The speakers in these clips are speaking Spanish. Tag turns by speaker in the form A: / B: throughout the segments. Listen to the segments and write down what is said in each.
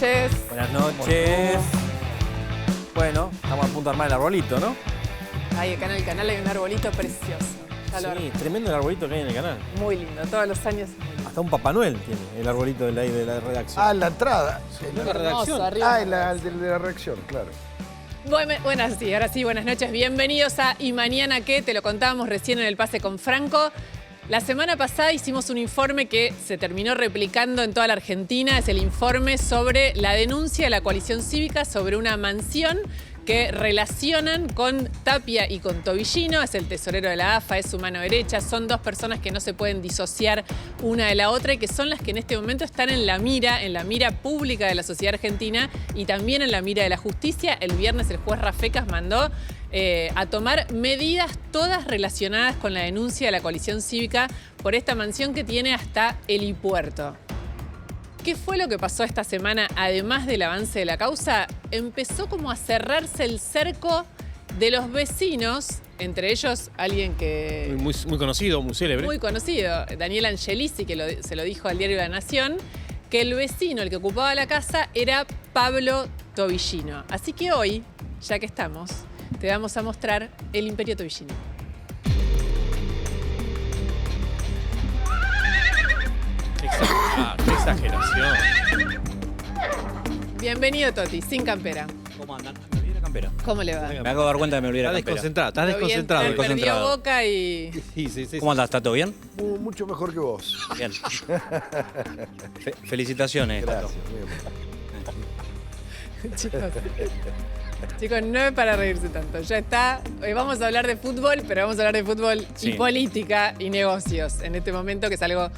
A: noches.
B: Buenas noches. Bueno, estamos a punto de armar el arbolito, ¿no?
A: Ahí acá en el canal hay un arbolito precioso. Ya lo
B: Sí,
A: armé.
B: tremendo el arbolito que hay en el canal.
A: Muy lindo, todos los años. Muy lindo.
B: Hasta un Papá Noel tiene el arbolito de la redacción.
C: Ah, en la entrada.
B: ¿no? La redacción.
A: Hermoso, arriba.
C: Ah, el de la reacción, claro.
A: Buenas, sí, ahora sí, buenas noches. Bienvenidos a ¿Y mañana qué? Te lo contábamos recién en el pase con Franco. La semana pasada hicimos un informe que se terminó replicando en toda la Argentina. Es el informe sobre la denuncia de la coalición cívica sobre una mansión que relacionan con Tapia y con Tobillino. Es el tesorero de la AFA, es su mano derecha. Son dos personas que no se pueden disociar una de la otra y que son las que en este momento están en la mira pública de la sociedad argentina y también en la mira de la justicia. El viernes el juez Rafecas mandó a tomar medidas todas relacionadas con la denuncia de la coalición cívica por esta mansión que tiene hasta helipuerto. ¿Qué fue lo que pasó esta semana, además del avance de la causa? Empezó como a cerrarse el cerco de los vecinos, entre ellos alguien que...
B: Muy conocido, muy célebre.
A: Muy conocido, Daniel Angelici, que se lo dijo al diario La Nación, que el vecino, el que ocupaba la casa, era Pablo Tobillino. Así que hoy, ya que estamos, te vamos a mostrar el Imperio Tobillino.
B: Qué exageración.
A: Bienvenido, Toti, sin campera.
D: ¿Cómo andan? Me olvidé la campera.
A: ¿Cómo le va?
D: Me acabo de dar cuenta que me olvidé la
B: Estás
D: campera.
B: desconcentrado, estás
A: Todo bien,
B: desconcentrado.
A: perdió
D: desconcentrado.
A: Boca y...
B: Sí.
D: ¿Cómo andas? ¿Está todo bien?
C: Mucho mejor que vos.
D: Bien. Felicitaciones.
C: Gracias.
A: Chicos, no es para reírse tanto. Ya está. Hoy vamos a hablar de fútbol, pero vamos a hablar de fútbol
D: Sí.
A: y política y negocios en este momento, que es algo...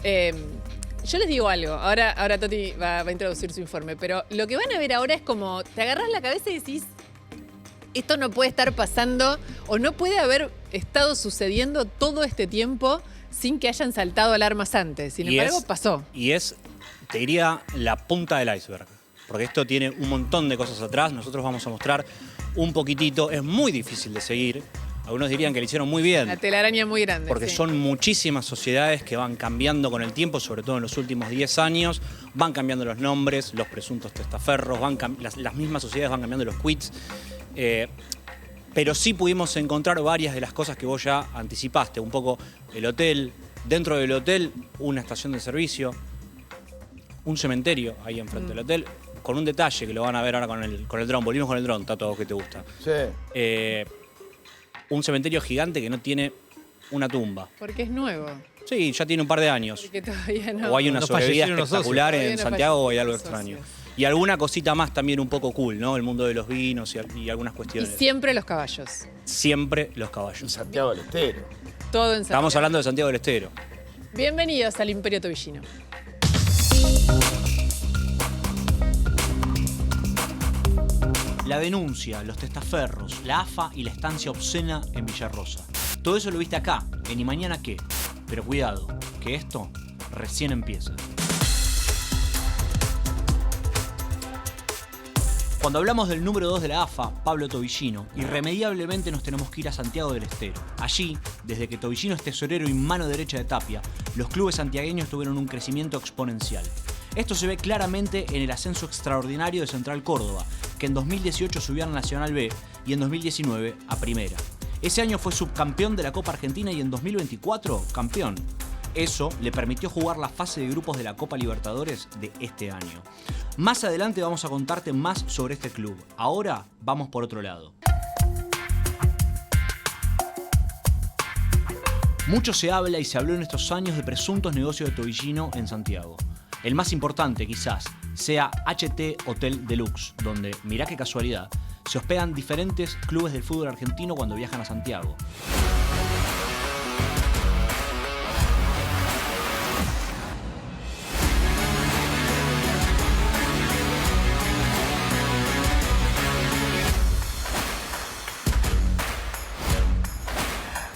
A: yo les digo algo. Ahora Toti va a introducir su informe, pero lo que van a ver ahora es como te agarrás la cabeza y decís, esto no puede estar pasando o no puede haber estado sucediendo todo este tiempo sin que hayan saltado alarmas antes. Sin embargo, pasó.
D: Y es, te diría, la punta del iceberg. Porque esto tiene un montón de cosas atrás. Nosotros vamos a mostrar un poquitito. Es muy difícil de seguir. Algunos dirían que lo hicieron muy bien.
A: La telaraña muy grande.
D: Porque
A: sí.
D: son muchísimas sociedades que van cambiando con el tiempo, sobre todo en los últimos 10 años. Van cambiando los nombres, los presuntos testaferros, las mismas sociedades van cambiando los quits. Pero sí pudimos encontrar varias de las cosas que vos ya anticipaste. Un poco el hotel, dentro del hotel una estación de servicio, un cementerio ahí enfrente del hotel, con un detalle que lo van a ver ahora con el dron. Volvimos con el dron, Tato, a vos que te gusta.
C: Sí.
D: Un cementerio gigante que no tiene una tumba.
A: Porque es nuevo.
D: Sí, ya tiene un par de años.
A: Porque todavía no.
D: O hay una
B: No
D: sobrevida
B: fallecieron los
D: espectacular
A: socios.
D: en
A: Todavía no
D: Santiago o hay algo
A: fallecieron los
D: extraño.
A: socios.
D: Y alguna cosita más también un poco cool, ¿no? El mundo de los vinos y algunas
A: Y
D: cuestiones.
A: siempre los caballos.
D: Siempre los
C: En
D: caballos.
C: Santiago del Estero.
A: Todo en Santiago.
D: Estamos hablando de Santiago del Estero.
A: Bienvenidos al Imperio Tobillino.
D: La denuncia, los testaferros, la AFA y la estancia obscena en Villarrosa. Todo eso lo viste acá, en ¿Y mañana qué? Pero cuidado, que esto recién empieza. Cuando hablamos del número 2 de la AFA, Pablo Tobillino, irremediablemente nos tenemos que ir a Santiago del Estero. Allí, desde que Tobillino es tesorero y mano derecha de Tapia, los clubes santiagueños tuvieron un crecimiento exponencial. Esto se ve claramente en el ascenso extraordinario de Central Córdoba, que en 2018 subió a Nacional B y en 2019 a Primera. Ese año fue subcampeón de la Copa Argentina y en 2024 campeón. Eso le permitió jugar la fase de grupos de la Copa Libertadores de este año. Más adelante vamos a contarte más sobre este club. Ahora vamos por otro lado. Mucho se habla y se habló en estos años de presuntos negocios de Tobillino en Santiago. El más importante, quizás, sea HT Hotel Deluxe, donde, mirá qué casualidad, se hospedan diferentes clubes del fútbol argentino cuando viajan a Santiago.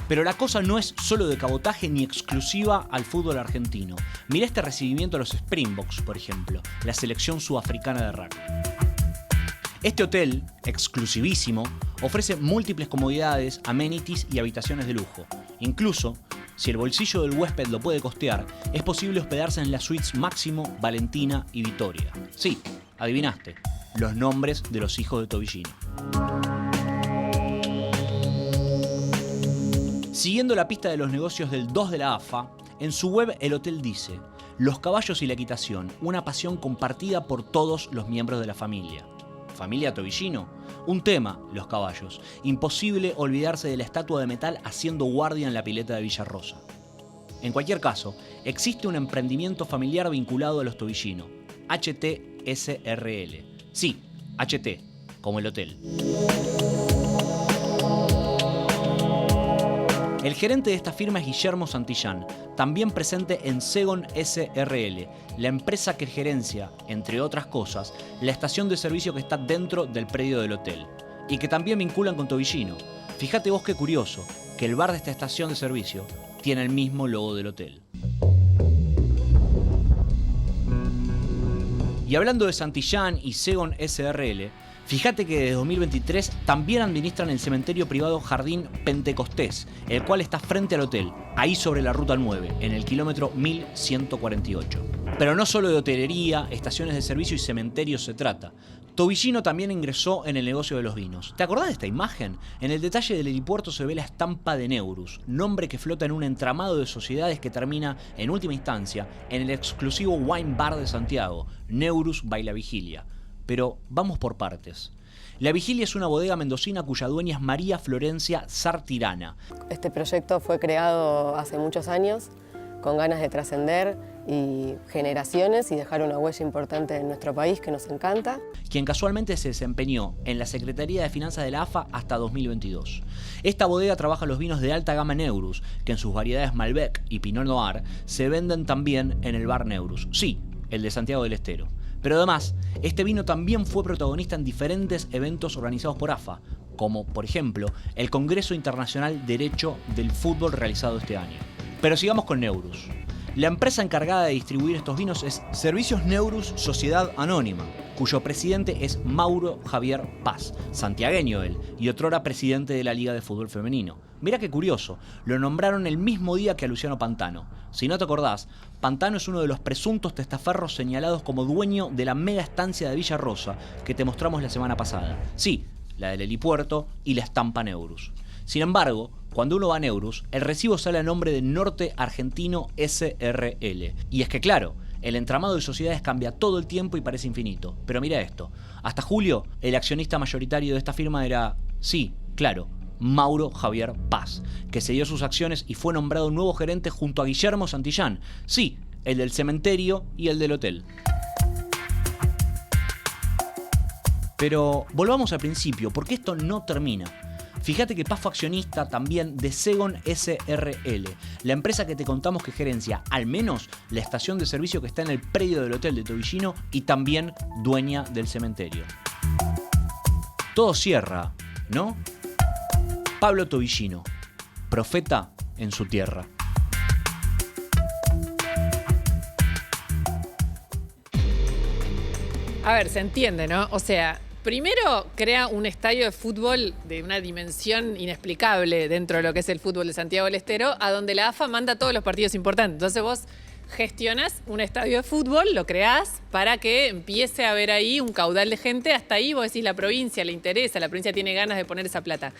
D: Pero la cosa no es solo de cabotaje ni exclusiva al fútbol argentino. Mirá este recibimiento a los Springboks, por ejemplo, la selección sudafricana de rugby. Este hotel, exclusivísimo, ofrece múltiples comodidades, amenities y habitaciones de lujo. Incluso, si el bolsillo del huésped lo puede costear, es posible hospedarse en las suites Máximo, Valentina y Vitoria. Sí, Adivinaste, los nombres de los hijos de Tobillino. Siguiendo la pista de los negocios del 2 de la AFA, en su web el hotel dice: los caballos y la equitación, una pasión compartida por todos los miembros de la familia. ¿Familia Tobillino? Un tema, los caballos. Imposible olvidarse de la estatua de metal haciendo guardia en la pileta de Villarrosa. En cualquier caso, existe un emprendimiento familiar vinculado a los Tobillino, HT SRL. Sí, HT, como el hotel. El gerente de esta firma es Guillermo Santillán, también presente en Segon SRL, la empresa que gerencia, entre otras cosas, la estación de servicio que está dentro del predio del hotel, y que también vinculan con Tobillino. Fíjate vos qué curioso, que el bar de esta estación de servicio tiene el mismo logo del hotel. Y hablando de Santillán y Segon SRL, fíjate que desde 2023 también administran el cementerio privado Jardín Pentecostés, el cual está frente al hotel, ahí sobre la ruta 9, en el kilómetro 1148. Pero no solo de hotelería, estaciones de servicio y cementerios se trata. Tobillino también ingresó en el negocio de los vinos. ¿Te acordás de esta imagen? En el detalle del helipuerto se ve la estampa de Neurus, nombre que flota en un entramado de sociedades que termina, en última instancia, en el exclusivo Wine Bar de Santiago, Neurus by La Vigilia. Pero vamos por partes. La Vigilia es una bodega mendocina cuya dueña es María Florencia Sartirana.
E: Este proyecto fue creado hace muchos años con ganas de trascender y generaciones y dejar una huella importante en nuestro país que nos encanta.
D: Quien casualmente se desempeñó en la Secretaría de Finanzas de la AFA hasta 2022. Esta bodega trabaja los vinos de alta gama Neurus, que en sus variedades Malbec y Pinot Noir se venden también en el bar Neurus. Sí, el de Santiago del Estero. Pero además, este vino también fue protagonista en diferentes eventos organizados por AFA, como, por ejemplo, el Congreso Internacional Derecho del Fútbol realizado este año. Pero sigamos con Neurus. La empresa encargada de distribuir estos vinos es Servicios Neurus Sociedad Anónima, cuyo presidente es Mauro Javier Paz, santiagueño él, y otrora presidente de la Liga de Fútbol Femenino. Mirá qué curioso, lo nombraron el mismo día que a Luciano Pantano. Si no te acordás, Pantano es uno de los presuntos testaferros señalados como dueño de la mega estancia de Villarrosa que te mostramos la semana pasada. Sí, la del helipuerto y la estampa Neurus. Sin embargo, cuando uno va a Neurus, el recibo sale a nombre de Norte Argentino SRL. Y es que claro, el entramado de sociedades cambia todo el tiempo y parece infinito. Pero mira esto, hasta julio el accionista mayoritario de esta firma era, sí, claro, Mauro Javier Paz, que cedió sus acciones y fue nombrado nuevo gerente junto a Guillermo Santillán, sí, el del cementerio y el del hotel. Pero volvamos al principio, porque esto no termina. Fíjate que Paz fue accionista también de Segon SRL, la empresa que te contamos que gerencia al menos la estación de servicio que está en el predio del hotel de Tobillino y también dueña del cementerio. Todo cierra, ¿no? Pablo Tobillino, profeta en su tierra.
A: A ver, se entiende, ¿no? O sea, primero crea un estadio de fútbol de una dimensión inexplicable dentro de lo que es el fútbol de Santiago del Estero, a donde la AFA manda todos los partidos importantes. Entonces vos gestionás un estadio de fútbol, lo creás para que empiece a haber ahí un caudal de gente. Hasta ahí vos decís, la provincia le interesa, la provincia tiene ganas de poner esa plata.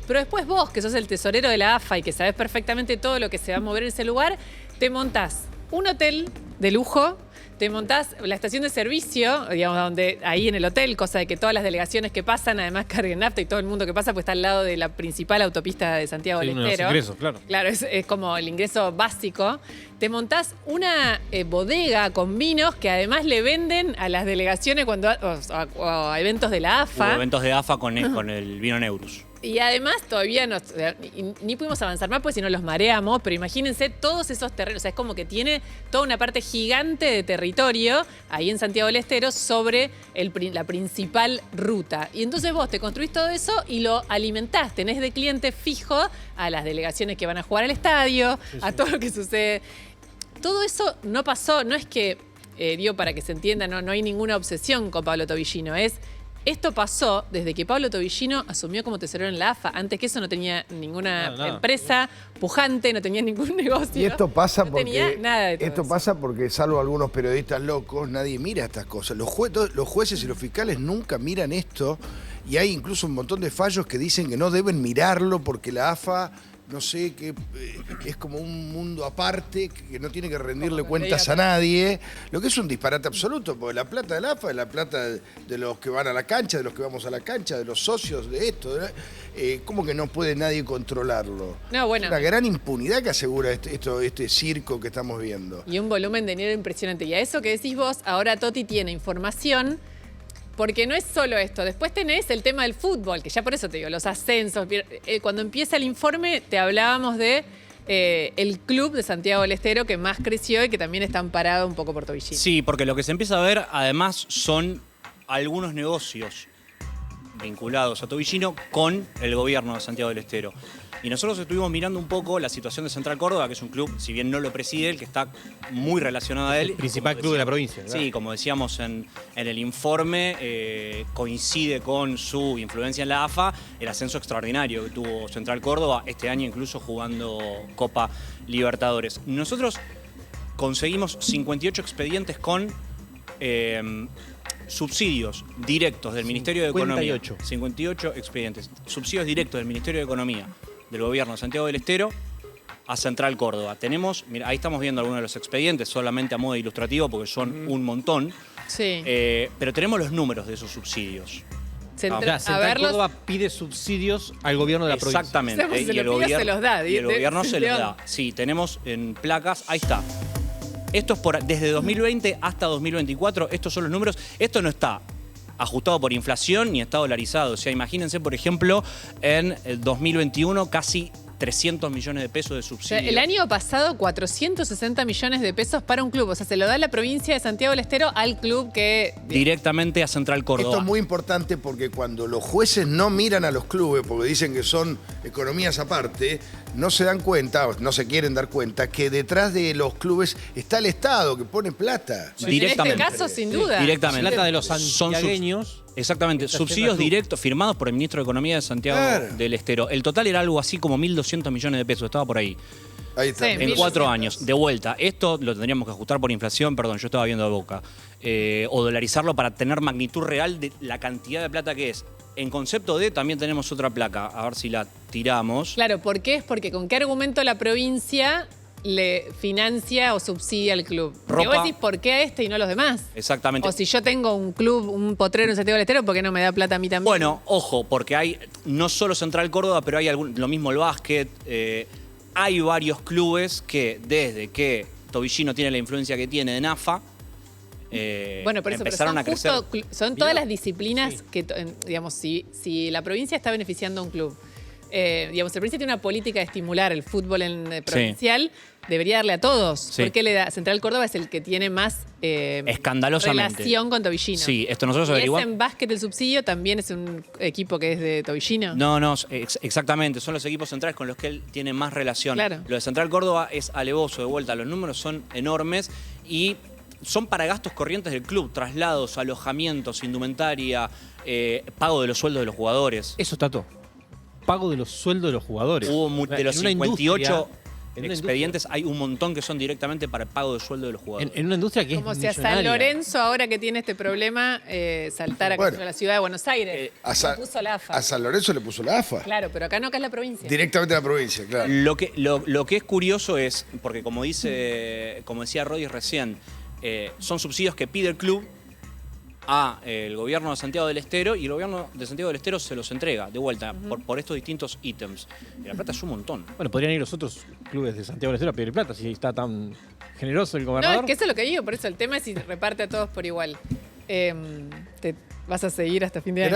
A: Pero después vos, que sos el tesorero de la AFA y que sabés perfectamente todo lo que se va a mover en ese lugar, te montás un hotel de lujo, te montás la estación de servicio, digamos, donde ahí en el hotel, cosa de que todas las delegaciones que pasan, además carguen nafta y todo el mundo que pasa, pues está al lado de la principal autopista de Santiago del Estero.
B: Los ingresos, claro.
A: Claro, es como el ingreso básico. Te montás una bodega con vinos que además le venden a las delegaciones cuando o a eventos de la AFA.
D: Hubo eventos de AFA con el vino Neurus.
A: Y además todavía ni pudimos avanzar más, pues si no los mareamos, pero imagínense todos esos terrenos. O sea, es como que tiene toda una parte gigante de territorio ahí en Santiago del Estero sobre la principal ruta. Y entonces vos te construís todo eso y lo alimentás. Tenés de cliente fijo a las delegaciones que van a jugar al estadio, a todo lo que sucede. Todo eso no pasó, no es que, digo para que se entienda, no hay ninguna obsesión con Pablo Tobillino, es Esto pasó desde que Pablo Tobillino asumió como tesorero en la AFA. Antes que eso no tenía ninguna empresa pujante, no tenía ningún negocio.
C: Y esto pasa
A: no tenía
C: porque
A: nada de todo
C: esto
A: eso.
C: pasa porque, salvo algunos periodistas locos, nadie mira estas cosas. Los jueces y los fiscales nunca miran esto, y hay incluso un montón de fallos que dicen que no deben mirarlo porque la AFA, no sé, que es como un mundo aparte, que no tiene que rendirle cuentas a nadie, lo que es un disparate absoluto, porque la plata de la AFA es la plata de los que van a la cancha, de los que vamos a la cancha, de los socios de esto. ¿Cómo que no puede nadie controlarlo?
A: No, bueno.
C: Es una gran impunidad que asegura este circo que estamos viendo.
A: Y un volumen de dinero impresionante. Y a eso que decís vos, ahora Totti tiene información, porque no es solo esto. Después tenés el tema del fútbol, que ya por eso te digo, los ascensos. Cuando empieza el informe te hablábamos de el club de Santiago del Estero que más creció y que también está amparado un poco por Tobillino.
D: Sí, porque lo que se empieza a ver además son algunos negocios vinculados a Tobillino con el gobierno de Santiago del Estero. Y nosotros estuvimos mirando un poco la situación de Central Córdoba, que es un club, si bien no lo preside, el que está muy relacionado a él.
F: El principal club de la provincia, ¿verdad?
D: Sí, como decíamos en el informe, coincide con su influencia en la AFA el ascenso extraordinario que tuvo Central Córdoba este año, incluso jugando Copa Libertadores. Nosotros conseguimos 58 expedientes con subsidios directos del Ministerio de Economía. 58 expedientes. Subsidios directos del Ministerio de Economía del gobierno de Santiago del Estero a Central Córdoba. Tenemos, mira, ahí estamos viendo algunos de los expedientes, solamente a modo ilustrativo, porque son un montón.
A: Sí.
D: Pero tenemos los números de esos subsidios.
F: Central Córdoba pide subsidios al gobierno de la provincia.
D: Exactamente.
A: O sea, se lo pide, se los da.
D: Y el gobierno se los
A: León.
D: da. Sí, tenemos en placas, ahí está. Esto es desde 2020 hasta 2024, estos son los números. Esto no está ajustado por inflación ni está dolarizado. O sea, imagínense, por ejemplo, en el 2021 casi 300 millones de pesos de
A: O
D: subsidio.
A: sea, el año pasado 460 millones de pesos para un club. O sea, se lo da la provincia de Santiago del Estero al club que...
D: Directamente a Central Córdoba.
C: Esto es muy importante porque cuando los jueces no miran a los clubes, porque dicen que son economías aparte, no se dan cuenta, o no se quieren dar cuenta, que detrás de los clubes está el Estado, que pone plata.
D: Directamente.
A: En este caso, sin duda.
D: Directamente.
F: Plata de los
D: Son
F: santiagueños.
D: Exactamente,
F: Está
D: subsidios
F: yendo al club.
D: directos firmados por el ministro de Economía de Santiago
C: Claro.
D: del Estero. El total era algo así como 1.200 millones de pesos, estaba por ahí.
C: Ahí está.
A: Sí,
D: En
A: 1.200.
D: 4 años, de vuelta. Esto lo tendríamos que ajustar por inflación, perdón, yo estaba viendo de boca. O dolarizarlo para tener magnitud real de la cantidad de plata que es. En concepto de, también tenemos otra placa, a ver si la tiramos.
A: Claro, ¿por qué? Es porque con qué argumento la provincia le financia o subsidia al club.
D: Ropa.
A: Y vos decís, ¿por qué a este y no a los demás?
D: Exactamente.
A: O si yo tengo un club, un potrero en Santiago del Estero, ¿por qué no me da plata a mí también?
D: Bueno, ojo, porque hay no solo Central Córdoba, pero hay lo mismo el básquet. Hay varios clubes que desde que Tobillino tiene la influencia que tiene en AFA,
A: Bueno, por eso, pero
D: empezaron
A: son
D: a crecer.
A: son todas las disciplinas que, digamos, si la provincia está beneficiando a un club, digamos, la provincia tiene una política de estimular el fútbol en provincial, debería darle a todos.
D: Sí.
A: ¿Por qué le da? Central Córdoba es el que tiene más
D: Escandalosamente.
A: relación con Tobillino.
D: Sí, esto nosotros
A: ¿Y
D: averiguamos.
A: ese en básquet el subsidio también es un equipo que es de Tobillino?
D: No, exactamente. Son los equipos centrales con los que él tiene más relación.
A: Claro.
D: Lo de Central Córdoba es alevoso, de vuelta. Los números son enormes y son para gastos corrientes del club. Traslados, alojamientos, indumentaria, pago de los sueldos de los jugadores.
F: Eso está todo. Pago de los sueldos de los jugadores.
D: De los
F: En una
D: 58
F: en una
D: expedientes, hay un montón que son directamente para el pago de sueldo de los jugadores.
F: En una industria que
A: Como
F: es
A: si a San
F: millonaria.
A: Lorenzo, ahora que tiene este problema, saltara
C: Bueno.
A: a la ciudad de Buenos Aires.
C: A
A: Lo
C: San,
A: puso la AFA.
C: a San Lorenzo le puso la AFA.
A: Claro, pero acá no, acá es la provincia.
C: Directamente a la provincia, claro.
D: Lo que es curioso es, porque como decía Rodri recién, son subsidios que pide el club a el gobierno de Santiago del Estero y el gobierno de Santiago del Estero se los entrega de vuelta por estos distintos ítems. Y la plata es un montón.
F: Bueno, podrían ir los otros clubes de Santiago del Estero a pedir plata si está tan generoso el
A: No,
F: gobernador.
A: es que eso es lo que digo, por eso el tema es si reparte a todos por igual. Te vas a seguir hasta fin de año.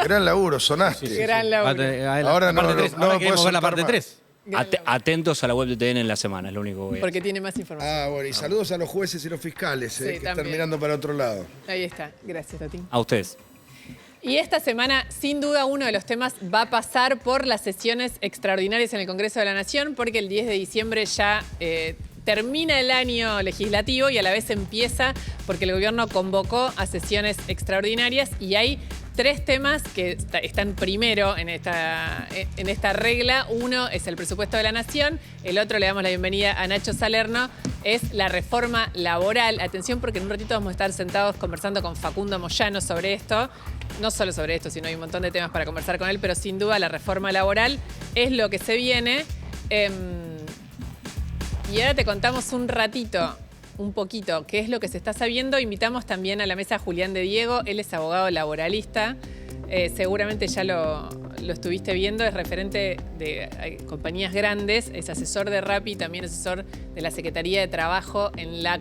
C: Gran laburo, sonaste.
A: Gran laburo.
C: Ahora no,
F: parte tres.
C: no
F: Ahora
C: me
F: queremos
C: puedes
F: ver la
C: soltar
F: parte
C: más.
F: 3.
A: Gran laburo.
D: Atentos a la web de TN en la semana, es lo único que voy a
A: Porque tiene más información.
C: Ah, bueno, y saludos a los jueces y los fiscales,
A: Sí,
C: que están
A: también.
C: mirando para otro lado.
A: Ahí está. Gracias, Tatín.
D: A ustedes.
A: Y esta semana, sin duda, uno de los temas va a pasar por las sesiones extraordinarias en el Congreso de la Nación, porque el 10 de diciembre ya termina el año legislativo y a la vez empieza porque el gobierno convocó a sesiones extraordinarias y hay 3 temas que están primero en esta regla. Uno es el presupuesto de la Nación, el otro, le damos la bienvenida a Nacho Salerno, es la reforma laboral. Atención porque en un ratito vamos a estar sentados conversando con Facundo Moyano sobre esto. No solo sobre esto, sino hay un montón de temas para conversar con él, pero sin duda la reforma laboral es lo que se viene. Y ahora te contamos un poquito, qué es lo que se está sabiendo. Invitamos también a la mesa a Julián de Diego, él es abogado laboralista, seguramente ya lo estuviste viendo, es referente de compañías grandes, es asesor de Rappi, también asesor de la Secretaría de Trabajo en la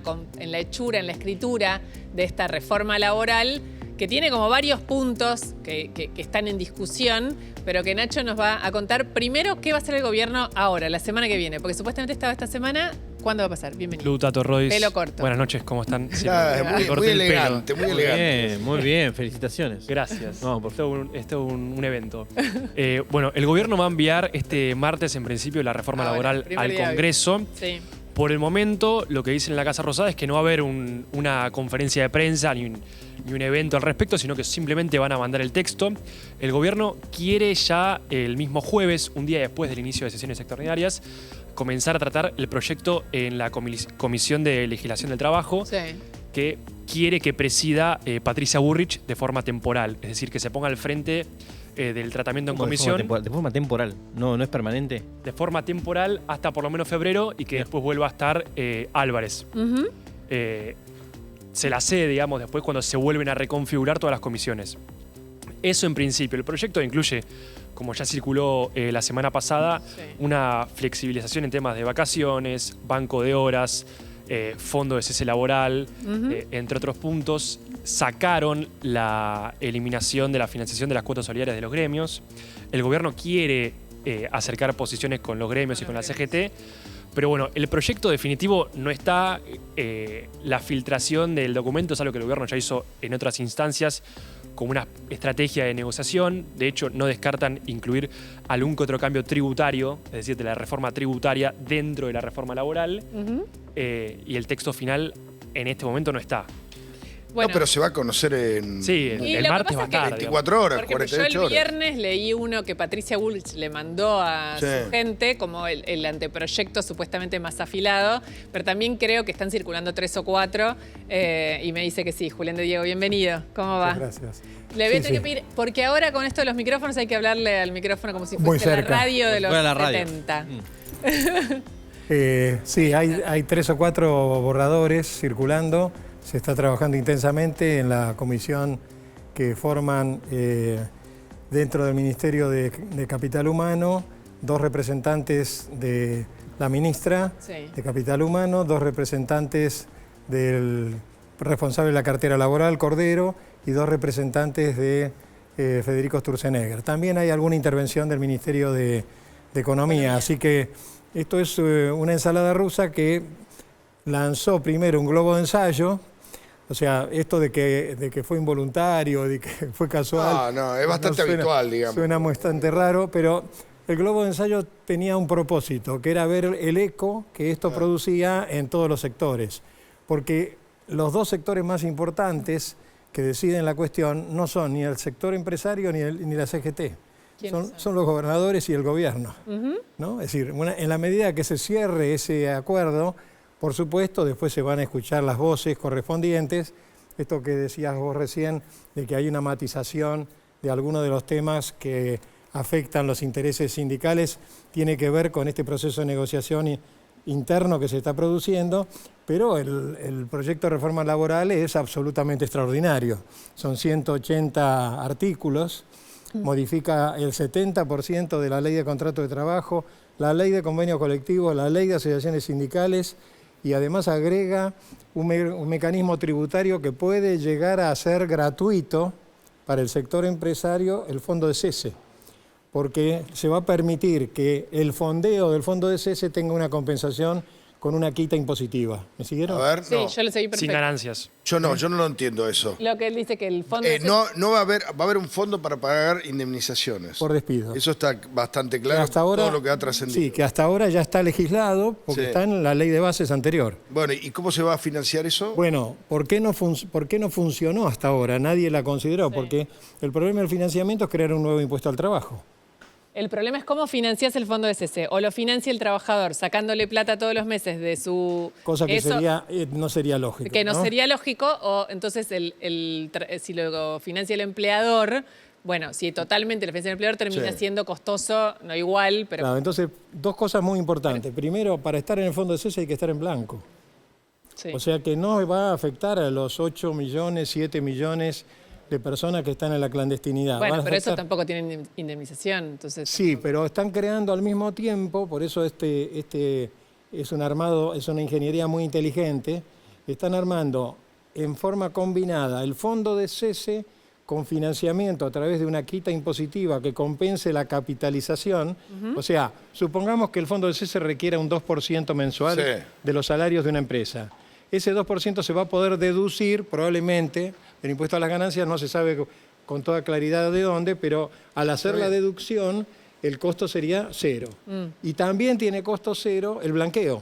A: hechura, en la escritura de esta reforma laboral, que tiene como varios puntos que están en discusión, pero que Nacho nos va a contar primero qué va a hacer el gobierno ahora, la semana que viene, porque supuestamente estaba esta semana. ¿Cuándo va a pasar? Bienvenido.
G: Lu, Tato, Royce.
A: Pelo corto.
G: Buenas noches, ¿cómo están? Sí,
C: Muy
G: corté el pelo.
C: elegante, muy elegante.
F: Muy bien, felicitaciones.
G: Gracias.
F: No, por favor.
G: Esto es un evento. Bueno, el gobierno va a enviar este martes, en principio, la reforma laboral
A: primer
G: al
A: día.
G: Congreso.
A: Sí.
G: Por el momento, lo que dicen en la Casa Rosada es que no va a haber una conferencia de prensa ni un evento al respecto, sino que simplemente van a mandar el texto. El gobierno quiere ya el mismo jueves, un día después del inicio de sesiones extraordinarias, comenzar a tratar el proyecto en la Comisión de Legislación del Trabajo,
A: Sí.
G: que quiere que presida Patricia Bullrich de forma temporal, es decir, que se ponga al frente del tratamiento en comisión.
F: De forma temporal, no es permanente.
G: De forma temporal hasta por lo menos febrero y que después vuelva a estar Álvarez.
A: Uh-huh.
G: Se la cede, digamos, después cuando se vuelven a reconfigurar todas las comisiones. Eso en principio. El proyecto incluye, como ya circuló la semana pasada,
A: Sí.
G: una flexibilización en temas de vacaciones, banco de horas, fondo de cese laboral, entre otros puntos. Sacaron la eliminación de la financiación de las cuotas solidarias de los gremios. El gobierno quiere acercar posiciones con los gremios y con la CGT. Pero bueno, el proyecto definitivo no está. La filtración del documento es algo que el gobierno ya hizo en otras instancias como una estrategia de negociación. De hecho, no descartan incluir algún que otro cambio tributario, es decir, de la reforma tributaria dentro de la reforma laboral.
A: Uh-huh.
G: Y el texto final en este momento no está.
A: Bueno,
C: No, pero se va a conocer en
G: Sí,
A: Y
G: el
A: lo que
G: martes
A: pasa
G: va a
A: es que
G: estar.
C: 24 horas,
A: por ejemplo,
C: 48
A: yo el
C: horas.
A: viernes leí uno que Patricia Bullrich le mandó a
C: Sí.
A: su gente como el anteproyecto supuestamente más afilado, pero también creo que están circulando 3 o 4 y me dice que sí. Julián de Diego, bienvenido. ¿¿Cómo va?
H: Gracias.
A: Le voy a
H: Sí,
A: tener que
H: sí.
A: pedir, porque ahora con esto de los micrófonos hay que hablarle al micrófono como si
H: Muy
A: fuese la
H: cerca.
A: radio de los
F: fuera la radio.
A: 70.
H: Sí, hay 3 o 4 borradores circulando. Se está trabajando intensamente en la comisión que forman dentro del Ministerio de Capital Humano, 2 representantes de la ministra
A: Sí.
H: de Capital Humano, 2 representantes del responsable de la cartera laboral, Cordero, y 2 representantes de Federico Sturzenegger. También hay alguna intervención del Ministerio de Economía, así que esto es una ensalada rusa que lanzó primero un globo de ensayo. O sea, esto de que fue involuntario, de que fue casual.
C: No, es bastante habitual, digamos.
H: Suena bastante raro, pero el globo de ensayo tenía un propósito, que era ver el eco que esto producía en todos los sectores. Porque los 2 sectores más importantes que deciden la cuestión no son ni el sector empresario ni la CGT. Son los gobernadores y el gobierno. ¿No? Es decir, en la medida que se cierre ese acuerdo, por supuesto, después se van a escuchar las voces correspondientes. Esto que decías vos recién, de que hay una matización de algunos de los temas que afectan los intereses sindicales, tiene que ver con este proceso de negociación interno que se está produciendo, pero el proyecto de reforma laboral es absolutamente extraordinario. Son 180 artículos, modifica el 70% de la ley de contrato de trabajo, la ley de convenio colectivo, la ley de asociaciones sindicales, y además agrega un mecanismo tributario que puede llegar a ser gratuito para el sector empresario, el fondo de cese, porque se va a permitir que el fondeo del fondo de cese tenga una compensación con una quita impositiva. ¿Me siguieron?
C: A ver,
A: Sí,
C: no.
A: yo lo seguí perfecto.
G: Sin ganancias.
C: Yo no lo entiendo eso.
A: Lo que él dice que el fondo...
C: No va a haber un fondo para pagar indemnizaciones.
H: Por despido.
C: Eso está bastante claro.
H: Hasta ahora,
C: todo lo que ha trascendido.
H: Sí, que hasta ahora ya está legislado porque
C: Sí.
H: está en la ley de bases anterior.
C: Bueno, ¿y cómo se va a financiar eso?
H: Bueno, ¿por qué no funcionó hasta ahora? Nadie la consideró, porque el problema del financiamiento es crear un nuevo impuesto al trabajo.
A: El problema es cómo financias el fondo de cese. O lo financia el trabajador sacándole plata todos los meses de su...
H: Cosa que
A: eso-
H: no sería lógico.
A: Que no sería lógico, o entonces si lo financia el empleador, bueno, si totalmente lo financia el empleador termina
C: Sí.
A: siendo costoso, no igual, pero...
H: Claro, entonces, dos cosas muy importantes. Primero, para estar en el fondo de cese hay que estar en blanco.
A: Sí.
H: O sea que no va a afectar a los 8 millones, 7 millones de personas que están en la clandestinidad. Va
A: Bueno,
H: a
A: pero eso
H: afectar-
A: tampoco tiene indemnización, entonces...
H: Sí, pero están creando al mismo tiempo, por eso este es un armado, es una ingeniería muy inteligente, están armando en forma combinada el fondo de cese con financiamiento a través de una quita impositiva que compense la capitalización. O sea, supongamos que el fondo de cese requiera un 2% mensual
C: Sí.
H: de los salarios de una empresa. Ese 2% se va a poder deducir probablemente del impuesto a las ganancias, no se sabe con toda claridad de dónde, pero al hacer la deducción el costo sería cero. Y también tiene costo cero el blanqueo.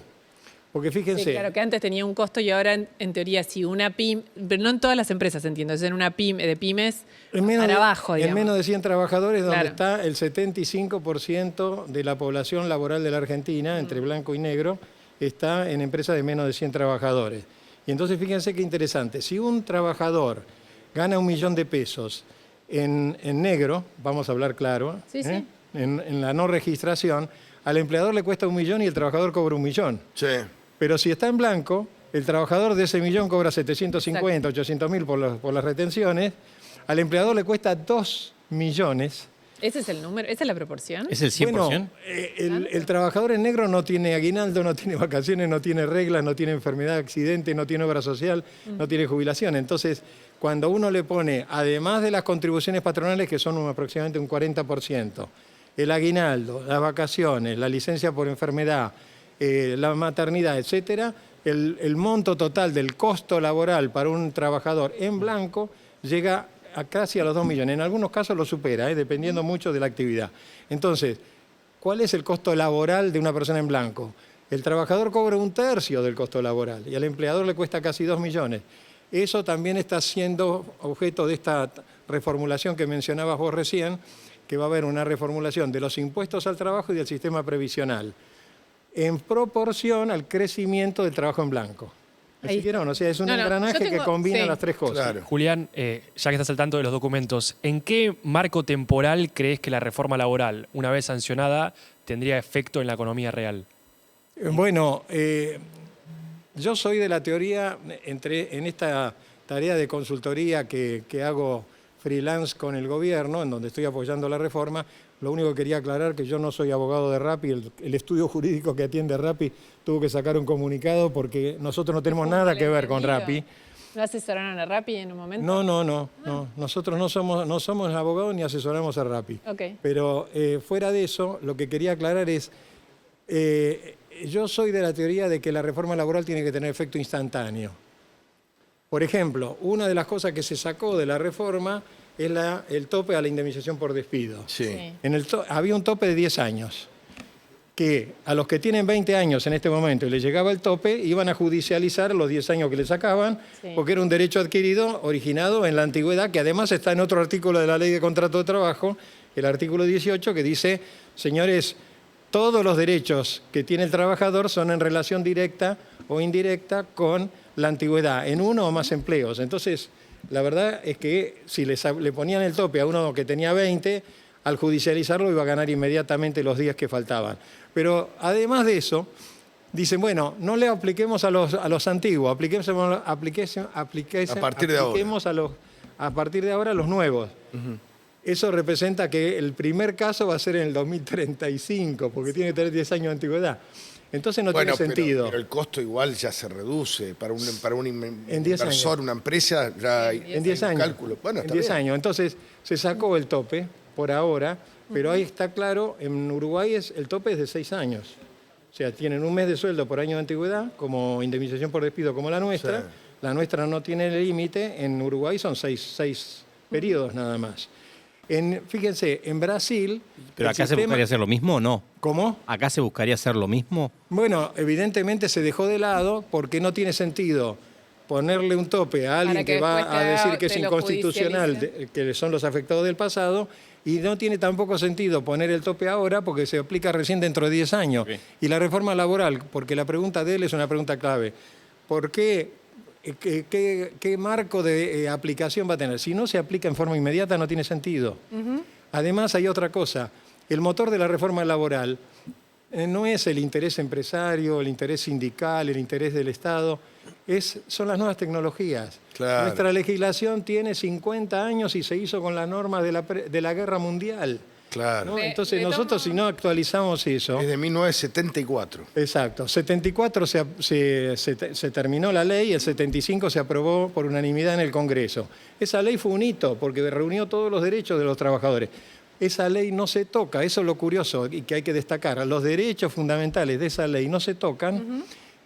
H: Porque fíjense,
A: Sí, claro, que antes tenía un costo y ahora en teoría si una pyme, pero no en todas las empresas entiendo, es en una pyme, de pymes para abajo,
H: en
A: digamos.
H: menos de 100 trabajadores, donde
A: Claro.
H: está el 75% de la población laboral de la Argentina, entre blanco y negro, está en empresas de menos de 100 trabajadores. Y entonces fíjense qué interesante, si un trabajador gana 1 millón de pesos en negro, vamos a hablar claro,
A: Sí, sí.
H: en la no registración, al empleador le cuesta 1 millón y el trabajador cobra 1 millón.
C: Sí.
H: Pero si está en blanco, el trabajador de ese millón cobra 750, 800.000 por las retenciones, al empleador le cuesta 2 millones.
A: ¿Ese es el número? ¿Esa es la proporción?
F: ¿Es el 100%?
H: Bueno, el trabajador en negro no tiene aguinaldo, no tiene vacaciones, no tiene reglas, no tiene enfermedad, accidente, no tiene obra social, no tiene jubilación. Entonces, cuando uno le pone, además de las contribuciones patronales, que son aproximadamente un 40%, el aguinaldo, las vacaciones, la licencia por enfermedad, la maternidad, etcétera, el monto total del costo laboral para un trabajador en blanco llega a casi a los 2 millones. En algunos casos lo supera, dependiendo mucho de la actividad. Entonces, ¿cuál es el costo laboral de una persona en blanco? El trabajador cobra 1/3 del costo laboral y al empleador le cuesta casi 2 millones. Eso también está siendo objeto de esta reformulación que mencionabas vos recién, que va a haber una reformulación de los impuestos al trabajo y del sistema previsional, en proporción al crecimiento del trabajo en blanco. ¿Me
A: Ahí
H: siguieron? O sea, es un
A: No,
H: engranaje
A: yo tengo-
H: que combina
A: sí.
H: las tres cosas.
C: Claro.
G: Julián, ya que estás al tanto de los documentos, ¿en qué marco temporal crees que la reforma laboral, una vez sancionada, tendría efecto en la economía real?
H: Bueno, yo soy de la teoría, en esta tarea de consultoría que hago freelance con el gobierno, en donde estoy apoyando la reforma, lo único que quería aclarar que yo no soy abogado de Rappi, el estudio jurídico que atiende Rappi tuvo que sacar un comunicado porque nosotros no tenemos nada que ver con Rappi.
A: ¿No asesoraron a Rappi en un momento?
H: No. Nosotros no somos abogados ni asesoramos a Rappi.
A: Ok.
H: Pero fuera de eso, lo que quería aclarar es, yo soy de la teoría de que la reforma laboral tiene que tener efecto instantáneo. Por ejemplo, una de las cosas que se sacó de la reforma es el tope a la indemnización por despido.
C: Sí.
A: Sí.
H: Había un tope de 10 años, que a los que tienen 20 años en este momento y les llegaba el tope, iban a judicializar los 10 años que le sacaban,
A: Sí.
H: porque era un derecho adquirido originado en la antigüedad, que además está en otro artículo de la Ley de Contrato de Trabajo, el artículo 18, que dice, señores, todos los derechos que tiene el trabajador son en relación directa o indirecta con la antigüedad, en uno o más empleos. Entonces, la verdad es que si le ponían el tope a uno que tenía 20, al judicializarlo iba a ganar inmediatamente los días que faltaban. Pero además de eso, dicen, bueno, no le apliquemos a los antiguos, apliquemos a partir de ahora a los nuevos. Eso representa que el primer caso va a ser en el 2035, porque tiene que tener 10 años de antigüedad. Entonces no tiene sentido.
C: Pero el costo igual ya se reduce. Para un
H: En 10
C: inversor,
H: años.
C: una empresa, ya hay
H: En 10
C: un
H: años.
C: cálculo. Bueno,
H: en
C: está
H: 10
C: bien.
H: años. Entonces se sacó el tope por ahora, pero ahí está claro, en Uruguay el tope es de 6 años. O sea, tienen un mes de sueldo por año de antigüedad, como indemnización por despido como la nuestra.
C: Sí.
H: La nuestra no tiene límite, en Uruguay son seis periodos nada más. Fíjense, en Brasil...
F: ¿Pero
H: el
F: acá se
H: sistema-
F: buscaría hacer lo mismo o no?
H: ¿Cómo?
F: ¿Acá se buscaría hacer lo mismo?
H: Bueno, evidentemente se dejó de lado porque no tiene sentido ponerle un tope a alguien
A: Para que
H: que va
A: después
H: a decir que es
A: te lo
H: inconstitucional,
A: judicialicen.
H: que son los afectados del pasado, y no tiene tampoco sentido poner el tope ahora porque se aplica recién dentro de 10 años.
F: Ok.
H: Y la reforma laboral, porque la pregunta de él es una pregunta clave. ¿Por qué? ¿Qué marco de aplicación va a tener? Si no se aplica en forma inmediata no tiene sentido. Además hay otra cosa. El motor de la reforma laboral no es el interés empresario, el interés sindical, el interés del Estado, son las nuevas tecnologías.
C: Claro.
H: Nuestra legislación tiene 50 años y se hizo con las normas de la Guerra Mundial.
C: Claro.
H: ¿no?
A: Me
H: Entonces
A: tomo-
H: nosotros si no actualizamos eso...
C: Es de 1974.
H: Exacto. 74 se terminó la ley, el 75 se aprobó por unanimidad en el Congreso. Esa ley fue un hito porque reunió todos los derechos de los trabajadores. Esa ley no se toca, eso es lo curioso y que hay que destacar. Los derechos fundamentales de esa ley no se tocan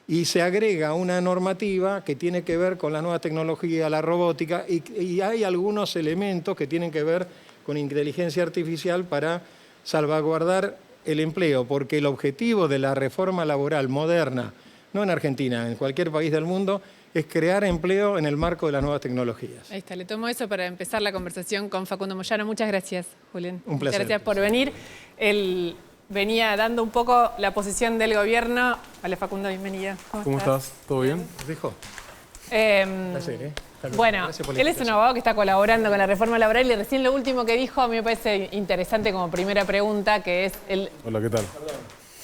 H: y se agrega una normativa que tiene que ver con la nueva tecnología, la robótica y hay algunos elementos que tienen que ver con inteligencia artificial para salvaguardar el empleo, porque el objetivo de la reforma laboral moderna, no en Argentina, en cualquier país del mundo, es crear empleo en el marco de las nuevas tecnologías.
A: Ahí está, le tomo eso para empezar la conversación con Facundo Moyano. Muchas gracias, Julián.
H: Un placer.
A: Muchas gracias por venir. Él venía dando un poco la posición del gobierno. Vale, Facundo, bienvenido.
I: ¿Cómo estás? ¿Todo bien?
H: ¿Dijo?
A: Placer,
H: Placer,
A: Bueno,
H: Gracias por la
A: él es un
H: invitación.
A: abogado que está colaborando con la reforma laboral y recién lo último que dijo a mí me parece interesante como primera pregunta, que es el...
I: Hola, ¿qué tal?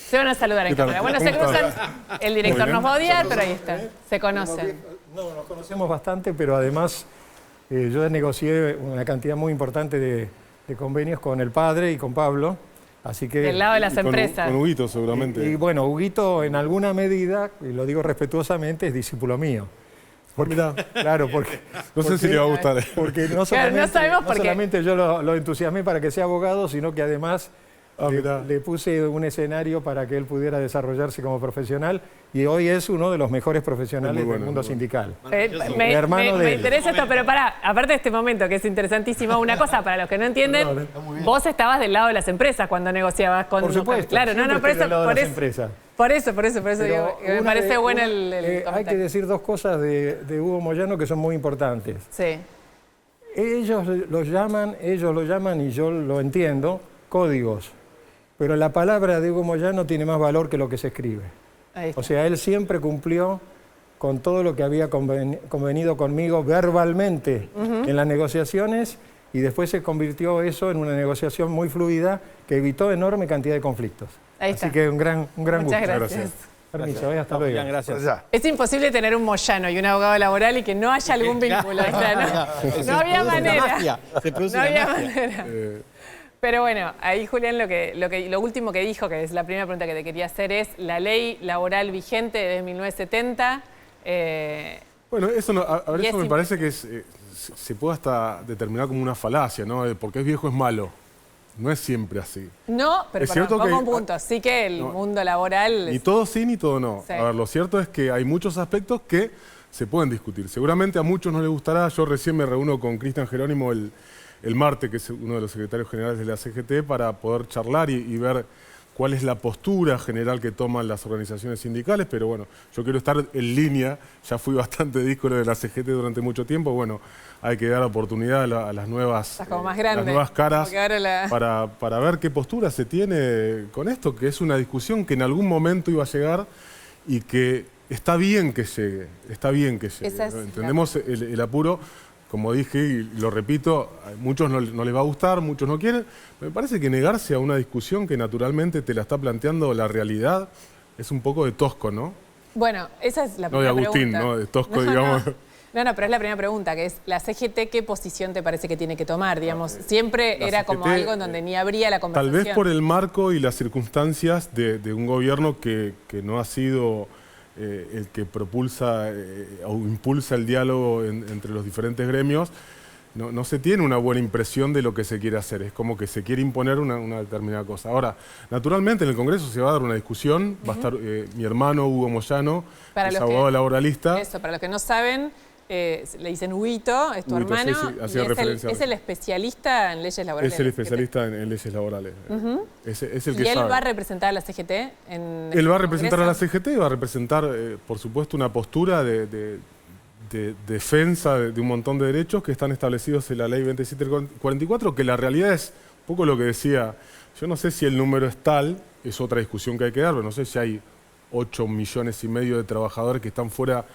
A: Se van a saludar en
I: ¿Qué tal?
A: cámara. Bueno, se
I: ¿Cómo
A: cruzan.
I: estás?
A: El director
I: Muy
A: nos
I: bien.
A: va a odiar, pero ahí está. Se conocen.
H: No, nos conocemos bastante, pero además yo negocié una cantidad muy importante de convenios con el padre y con Pablo, así que...
A: Del lado de las
I: Y con
A: empresas.
I: Con Huguito, seguramente.
H: Y bueno, Huguito en alguna medida, y lo digo respetuosamente, es discípulo mío.
I: Mirá,
H: Claro, porque...
I: no sé si le va a gustar.
H: Porque
A: Claro,
H: no solamente,
A: no sabemos
H: no
A: por qué.
H: solamente yo lo entusiasmé para que sea abogado, sino que además
I: mirá.
H: le puse un escenario para que él pudiera desarrollarse como profesional y hoy es uno de los mejores profesionales
I: Muy bueno,
H: del mundo
I: muy bueno.
H: sindical.
A: Me
H: hermano de
A: me
H: él.
A: interesa esto, pero pará, aparte de este momento que es interesantísimo, una cosa para los que no entienden, vos estabas del lado de las empresas cuando negociabas con...
H: Por supuesto,
A: Claro, no,
H: siempre
A: no, por
H: estoy
A: eso...
H: del lado de
A: Por
H: las
A: eso,
H: empresas.
A: por eso
H: Pero
A: digo, que me
H: una
A: parece
H: de-
A: bueno
H: una-
A: el
H: hay que
A: comentario.
H: decir dos cosas de Hugo Moyano que son muy importantes.
A: Sí,
H: Ellos lo llaman y yo lo entiendo, códigos. Pero la palabra de Hugo Moyano tiene más valor que lo que se escribe.
A: ahí está.
H: O sea, él siempre cumplió con todo lo que había convenido conmigo verbalmente en las negociaciones y después se convirtió eso en una negociación muy fluida que evitó enorme cantidad de conflictos.
A: Ahí está.
H: Así que un gran
A: Muchas
H: gusto.
A: gracias.
H: Permiso, hasta
F: Julián,
H: luego.
F: gracias.
C: Allá.
A: Es imposible tener un Moyano y un abogado laboral y que no haya algún vínculo. O sea, no había manera.
F: Se produce
A: No
F: una
A: había
F: magia.
A: manera. Pero bueno, ahí Julián lo último que dijo, que es la primera pregunta que te quería hacer, es la ley laboral vigente de 1970.
I: Bueno, eso, a ver,
A: Y
I: eso
A: es
I: me parece que se puede hasta determinar como una falacia, ¿no? Porque es viejo es malo. No es siempre así.
A: No, pero
I: Es cierto
A: pongo
I: que-
A: un punto. Sí que el mundo laboral...
I: Ni todo sí, ni todo no.
A: Sí.
I: A ver, lo cierto es que hay muchos aspectos que se pueden discutir. Seguramente a muchos no les gustará. Yo recién me reúno con Cristian Jerónimo el martes, que es uno de los secretarios generales de la CGT, para poder charlar y ver cuál es la postura general que toman las organizaciones sindicales, pero bueno, yo quiero estar en línea, ya fui bastante díscolo de la CGT durante mucho tiempo, bueno, hay que dar oportunidad a las nuevas,
A: Estás como más grande.
I: las nuevas caras
A: Como que ahora la-
I: para ver qué postura se tiene con esto, que es una discusión que en algún momento iba a llegar y que está bien que llegue, está bien que llegue.
A: Esa es la-
I: Entendemos el apuro, como dije y lo repito, a muchos no les va a gustar, muchos no quieren. Me parece que negarse a una discusión que naturalmente te la está planteando la realidad es un poco de tosco, ¿no?
A: Bueno, esa es la
I: No de
A: primera
I: Agustín,
A: pregunta.
I: ¿no? De Tosco, digamos.
A: No, pero es la primera pregunta, que es la CGT, ¿qué posición te parece que tiene que tomar? Digamos, siempre
I: La
A: era como
I: CGT,
A: algo en donde ni habría la
I: Tal
A: conversación.
I: vez por el marco y las circunstancias de un gobierno que no ha sido el que propulsa o impulsa el diálogo entre los diferentes gremios, no se tiene una buena impresión de lo que se quiere hacer. Es como que se quiere imponer una determinada cosa. Ahora, naturalmente en el Congreso se va a dar una discusión. Va a estar mi hermano Hugo Moyano, es abogado laboralista.
A: Eso, para los que no saben, le dicen Huguito, es tu
I: Huguito,
A: hermano,
I: sí,
A: y
I: hacía referencia a
A: es el especialista en leyes laborales.
I: Es el especialista en leyes laborales. Es el que
A: ¿Y él
I: sabe.
A: va a representar a la CGT?
I: Él va a representar a la CGT y va a representar, por supuesto, una postura de defensa de un montón de derechos que están establecidos en la Ley 2744, que la realidad es un poco lo que decía. Yo no sé si el número es tal, es otra discusión que hay que dar, pero no sé si hay 8,5 millones de trabajadores que están fuera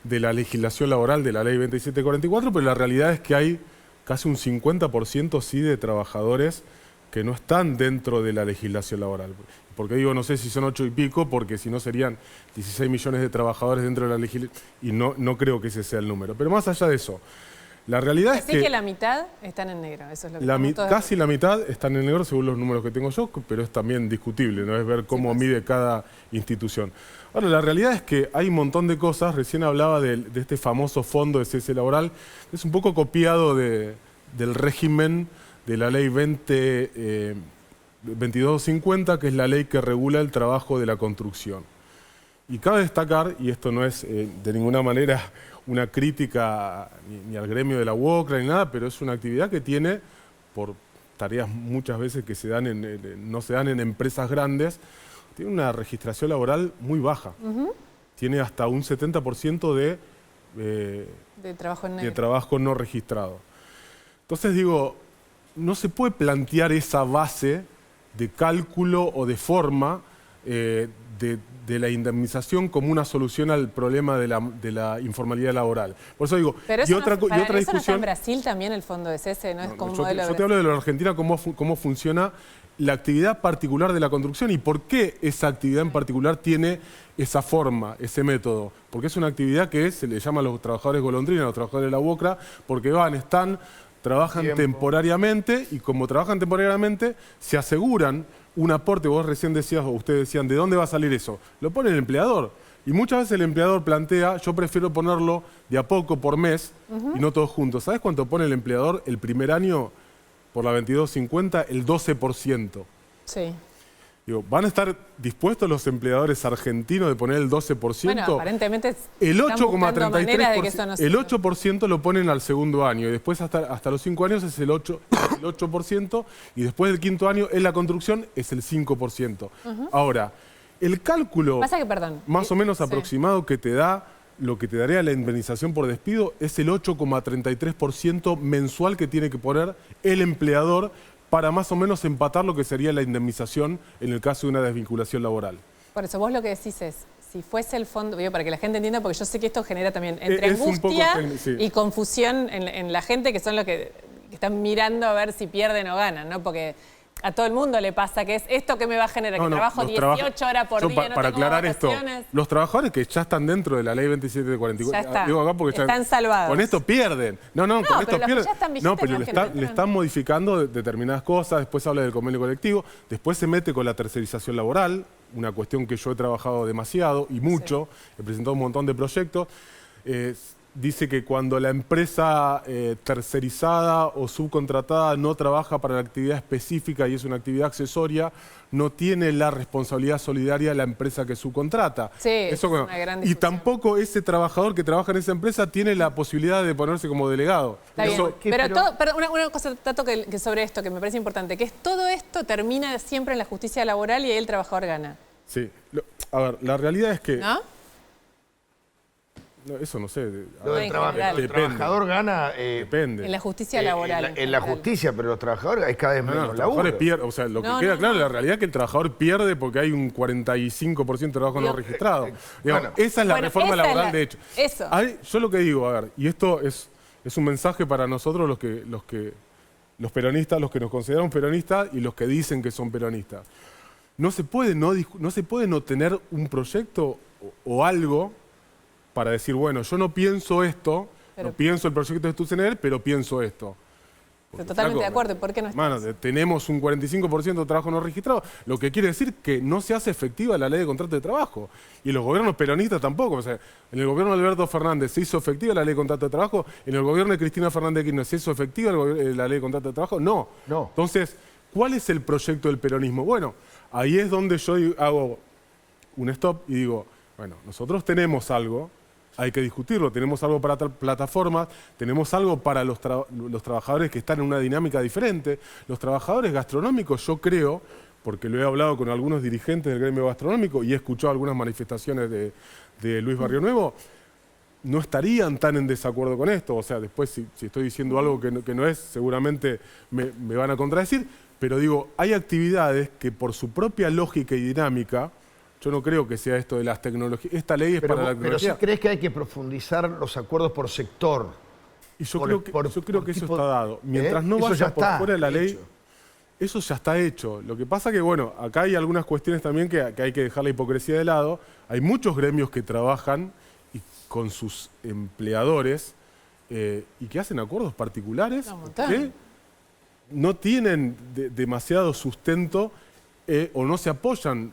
I: de la legislación laboral de la Ley 2744, pero la realidad es que hay casi un 50% sí de trabajadores que no están dentro de la legislación laboral. Porque digo, no sé si son 8 y pico, porque si no serían 16 millones de trabajadores dentro de la legislación, y no creo que ese sea el número. Pero más allá de eso, la realidad es
A: que la mitad están en negro, eso es lo que
I: casi la mitad están en negro según los números que tengo yo, pero es también discutible, ¿no? Es ver cómo mide cada institución. Ahora, la realidad es que hay un montón de cosas. Recién hablaba de este famoso fondo de cese laboral, es un poco copiado del régimen de la ley 2250, que es la ley que regula el trabajo de la construcción. Y cabe destacar, y esto no es de ninguna manera una crítica ni al gremio de la UOCRA ni nada, pero es una actividad que tiene, por tareas muchas veces que no se dan en empresas grandes, tiene una registración laboral muy baja. Tiene hasta un 70% de trabajo no registrado. Entonces digo, no se puede plantear esa base de cálculo o de forma de la indemnización como una solución al problema de la informalidad laboral. Por eso digo,
A: pero
I: y otra
A: ¿eso no
I: discusión...
A: está en Brasil también el fondo de cese? ¿No es como un modelo?
I: Yo te hablo de la Argentina, cómo funciona la actividad particular de la construcción y por qué esa actividad en particular tiene esa forma, ese método. Porque es una actividad que se le llama a los trabajadores golondrina, a los trabajadores de la UOCRA, porque trabajan temporariamente, y como trabajan temporariamente, se aseguran un aporte. Vos recién decías, o ustedes decían, ¿de dónde va a salir eso? Lo pone el empleador. Y muchas veces el empleador plantea, yo prefiero ponerlo de a poco por mes y no todos juntos. ¿Sabes cuánto pone el empleador el primer año por la 2250? El 12%.
A: Sí.
I: Digo, ¿van a estar dispuestos los empleadores argentinos de poner el 12%?
A: Bueno, aparentemente
I: el 8,33%,
A: no
I: el 8% lo ponen al segundo año, y después hasta los 5 años es el 8%, y después del quinto año en la construcción es el 5%. Ahora, el cálculo más o menos aproximado que te da, lo que te daría la indemnización por despido, es el 8,33% mensual que tiene que poner el empleador para más o menos empatar lo que sería la indemnización en el caso de una desvinculación laboral.
A: Por eso vos lo que decís es, si fuese el fondo, para que la gente entienda, porque yo sé que esto genera también entre angustia y confusión en la gente, que son los que están mirando a ver si pierden o ganan, ¿no? Porque a todo el mundo le pasa que es esto que me va a generar, que trabajo 18 horas por día, no
I: para
A: tengo
I: aclarar
A: vacaciones.
I: esto, los trabajadores que ya están dentro de la ley 2744, digo acá porque
A: están salvados.
I: Con esto pierden. Con esto pierden.
A: No,
I: pero le están modificando determinadas cosas, después habla del convenio colectivo, después se mete con la tercerización laboral, una cuestión que yo he trabajado demasiado y mucho, he presentado un montón de proyectos. Dice que cuando la empresa tercerizada o subcontratada no trabaja para la actividad específica y es una actividad accesoria, no tiene la responsabilidad solidaria la empresa que subcontrata.
A: Sí, eso es una gran discusión.
I: Y tampoco ese trabajador que trabaja en esa empresa tiene la posibilidad de ponerse como delegado.
A: Está bien. Pero una cosa, Tato, que sobre esto que me parece importante, que es todo esto termina siempre en la justicia laboral y ahí el trabajador gana.
I: Sí. A ver, la realidad es que...
A: ¿No?
I: No, eso no sé.
C: El trabajador gana...
I: depende.
A: En la justicia laboral.
C: En la justicia, pero los trabajadores hay cada vez menos
I: los trabajadores pierden. O sea, lo que queda claro, la realidad es que el trabajador pierde porque hay un 45% de trabajo no registrado. Digamos, esa es la reforma laboral, de hecho.
A: Eso.
I: Yo lo que digo, a ver, y esto es un mensaje para nosotros los peronistas, los que nos consideramos peronistas y los que dicen que son peronistas. No se puede no tener un proyecto o algo para decir, bueno, yo no pienso esto, no pienso el proyecto de Sturzenegger, pero pienso esto. Porque,
A: Totalmente de
I: flaco,
A: acuerdo. ¿Por qué no estás?
I: Mano, tenemos un 45% de trabajo no registrado, lo que quiere decir que no se hace efectiva la ley de contrato de trabajo. Y los gobiernos peronistas tampoco. O sea, en el gobierno de Alberto Fernández se hizo efectiva la ley de contrato de trabajo, en el gobierno de Cristina Fernández de Kirchner se hizo efectiva la ley de contrato de trabajo. No. Entonces, ¿cuál es el proyecto del peronismo? Bueno, ahí es donde yo hago un stop y digo, bueno, nosotros tenemos algo, hay que discutirlo, tenemos algo para plataformas, tenemos algo para los trabajadores que están en una dinámica diferente. Los trabajadores gastronómicos, yo creo, porque lo he hablado con algunos dirigentes del gremio gastronómico y he escuchado algunas manifestaciones de Luis Barrio Nuevo, no estarían tan en desacuerdo con esto. O sea, después si estoy diciendo algo que no es, seguramente me van a contradecir, pero digo, hay actividades que por su propia lógica y dinámica, yo no creo que sea esto de las tecnologías. Esta ley es para la tecnología.
C: Pero ¿sí crees que hay que profundizar los acuerdos por sector?
I: Y yo creo que eso está dado. Mientras no vaya por fuera de la ley, eso ya está hecho. Lo que pasa que, bueno, acá hay algunas cuestiones también que hay que dejar la hipocresía de lado. Hay muchos gremios que trabajan con sus empleadores y que hacen acuerdos particulares que no tienen demasiado sustento o no se apoyan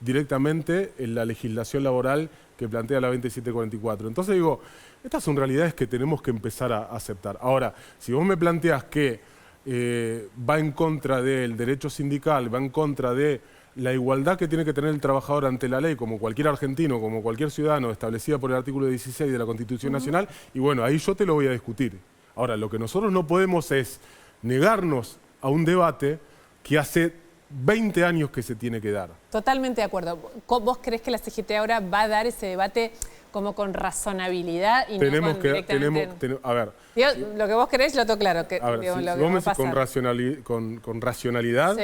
I: directamente en la legislación laboral que plantea la 2744. Entonces digo, estas son realidades que tenemos que empezar a aceptar. Ahora, si vos me planteás que va en contra del derecho sindical, va en contra de la igualdad que tiene que tener el trabajador ante la ley, como cualquier argentino, como cualquier ciudadano, establecida por el artículo 16 de la Constitución Nacional, y bueno, ahí yo te lo voy a discutir. Ahora, lo que nosotros no podemos es negarnos a un debate que hace 20 años que se tiene que dar.
A: Totalmente de acuerdo. ¿Vos creés que la CGT ahora va a dar ese debate como con razonabilidad y
I: tenemos
A: no
I: que,
A: directamente?
I: a ver.
A: Digo, lo que vos querés lo tengo claro.
I: A ver, si vos me decís con racionalidad,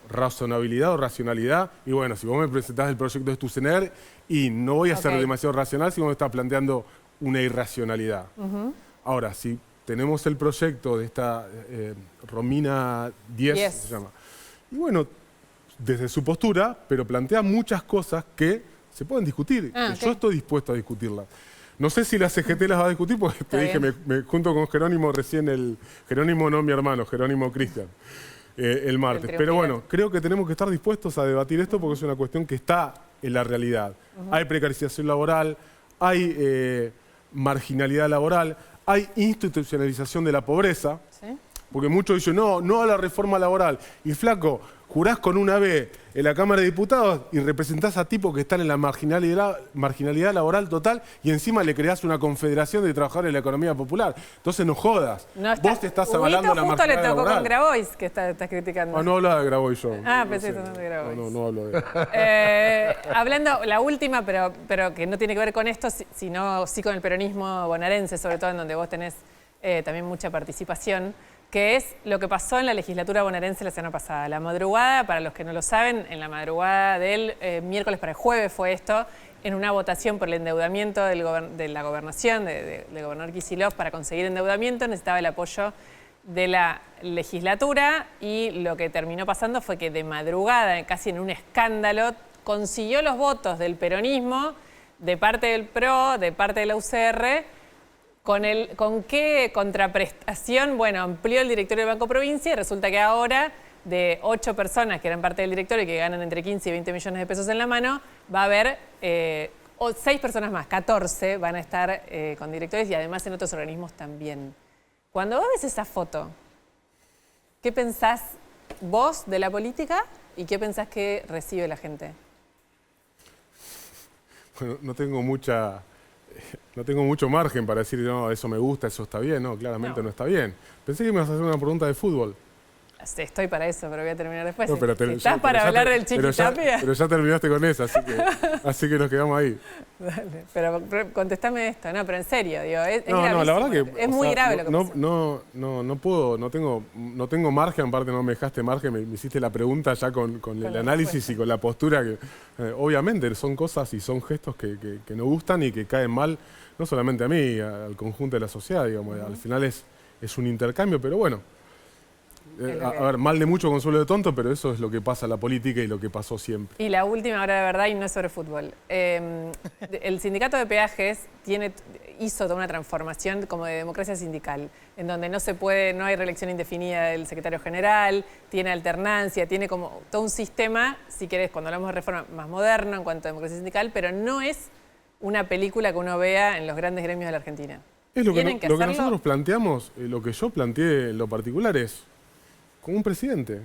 I: razonabilidad o racionalidad, y bueno, si vos me presentás el proyecto de Stusener, y no voy a ser demasiado racional si vos me estás planteando una irracionalidad. Ahora, si tenemos el proyecto de esta Romina 10, se llama, y bueno, desde su postura, pero plantea muchas cosas que se pueden discutir. Yo estoy dispuesto a discutirlas. No sé si la CGT las va a discutir, porque te dije, me junto con Jerónimo recién, Jerónimo no mi hermano, Jerónimo Cristian, el martes. Pero bueno, creo que tenemos que estar dispuestos a debatir esto porque es una cuestión que está en la realidad. Hay precarización laboral, hay marginalidad laboral, hay institucionalización de la pobreza, porque muchos dicen, no a la reforma laboral. Y flaco, jurás con una B en la Cámara de Diputados y representás a tipos que están en la marginalidad laboral total y encima le creás una confederación de trabajadores de la economía popular. Entonces no jodas. Vos te estás avalando la marginalidad laboral.
A: Justo le tocó con Grabois, que estás criticando.
I: No hablaba de Grabois yo.
A: Pensé que estás de Grabois.
I: No hablo de
A: hablando, la última, pero que no tiene que ver con esto, sino sí con el peronismo bonaerense, sobre todo en donde vos tenés también mucha participación, que es lo que pasó en la legislatura bonaerense la semana pasada. La madrugada, para los que no lo saben, en la madrugada del miércoles para el jueves fue esto, en una votación por el endeudamiento de la gobernación, del gobernador Kicillof, para conseguir endeudamiento necesitaba el apoyo de la legislatura y lo que terminó pasando fue que de madrugada, casi en un escándalo, consiguió los votos del peronismo, de parte del PRO, de parte de la UCR. ¿Con qué contraprestación? Bueno, amplió el directorio del Banco Provincia y resulta que ahora de 8 personas que eran parte del directorio y que ganan entre 15 y 20 millones de pesos en la mano, va a haber 6 personas más, 14 van a estar con directores y además en otros organismos también. Cuando vos ves esa foto, ¿qué pensás vos de la política y qué pensás que recibe la gente?
I: Bueno, no tengo mucho margen para decir, no, eso me gusta, eso está bien. No, claramente no está bien. Pensé que me ibas a hacer una pregunta de fútbol.
A: Estoy para eso, pero voy a terminar después.
I: No, pero
A: si estás para hablar del Chiquitapia.
I: Pero ya terminaste con esa, así que nos quedamos ahí.
A: Dale, pero contestame esto, no, pero en serio, digo, es
I: no, la verdad que
A: es muy grave lo que pasó.
I: No puedo, no tengo margen, aparte no me dejaste margen, me hiciste la pregunta ya con el análisis y con la postura que obviamente son cosas y son gestos que no gustan y que caen mal, no solamente a mí, al conjunto de la sociedad, digamos. Al final es un intercambio, pero bueno. A ver, mal de mucho, consuelo de tonto, pero eso es lo que pasa en la política y lo que pasó siempre.
A: Y la última, ahora de verdad, y no es sobre fútbol. El sindicato de peajes hizo toda una transformación como de democracia sindical, en donde no hay reelección indefinida del secretario general, tiene alternancia, tiene como todo un sistema, si querés, cuando hablamos de reforma, más moderno en cuanto a democracia sindical, pero no es una película que uno vea en los grandes gremios de la Argentina.
I: Es lo que nosotros planteamos, lo que yo planteé en lo particular es, como un presidente,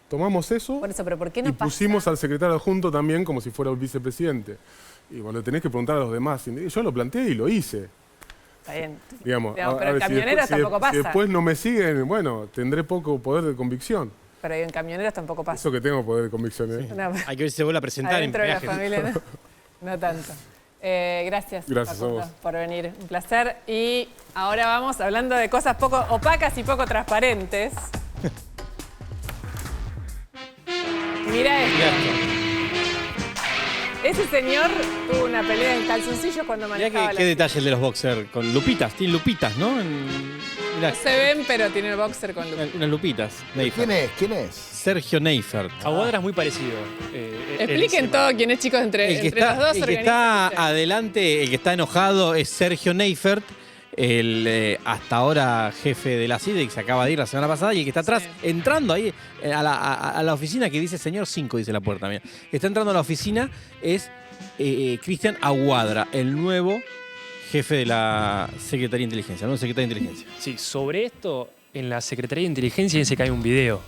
I: tomamos eso,
A: Por eso, pero ¿por qué no
I: y pusimos al secretario adjunto también como si fuera el vicepresidente. Y bueno, tenés que preguntar a los demás. Yo lo planteé y lo hice.
A: Está bien.
I: Digamos,
A: Pero en camioneros tampoco pasa.
I: Si después no me siguen, bueno, tendré poco poder de convicción.
A: Pero en camioneros tampoco pasa.
I: Eso que tengo poder de convicción, ¿eh?
A: No,
F: Hay que ver si se vuelve a presentar en
A: adentro de la
F: peaje.
A: familia, no tanto. Gracias,
I: Gracias a
A: Facundo,
I: vos.
A: por venir. Un placer. Y ahora vamos hablando de cosas poco opacas y poco transparentes. Mira esto. Ese señor tuvo una pelea en calzoncillos cuando
F: Mirá
A: manejaba
F: qué detalle el de los boxers, con lupitas, tiene lupitas, ¿no? Mirá,
A: No se ven, pero tiene el boxer con luz.
F: unas lupitas.
C: ¿Quién es? ¿Quién es?
F: Sergio Neifert.
G: Aguadra es muy parecido.
A: Expliquen todo quién es, chicos, entre los dos.
F: El que está
A: organizan.
F: adelante, el que está enojado es Sergio Neifert, el hasta ahora jefe de la CIDE, que se acaba de ir la semana pasada, y el que está atrás,
A: Sí.
F: entrando ahí a la oficina, que dice señor 5, dice la puerta. Mira. Está entrando a la oficina, es Cristian Aguadra, el nuevo jefe de la Secretaría de Inteligencia, ¿no? Secretario de Inteligencia.
G: Sí, sobre esto, en la Secretaría de Inteligencia dice que hay un video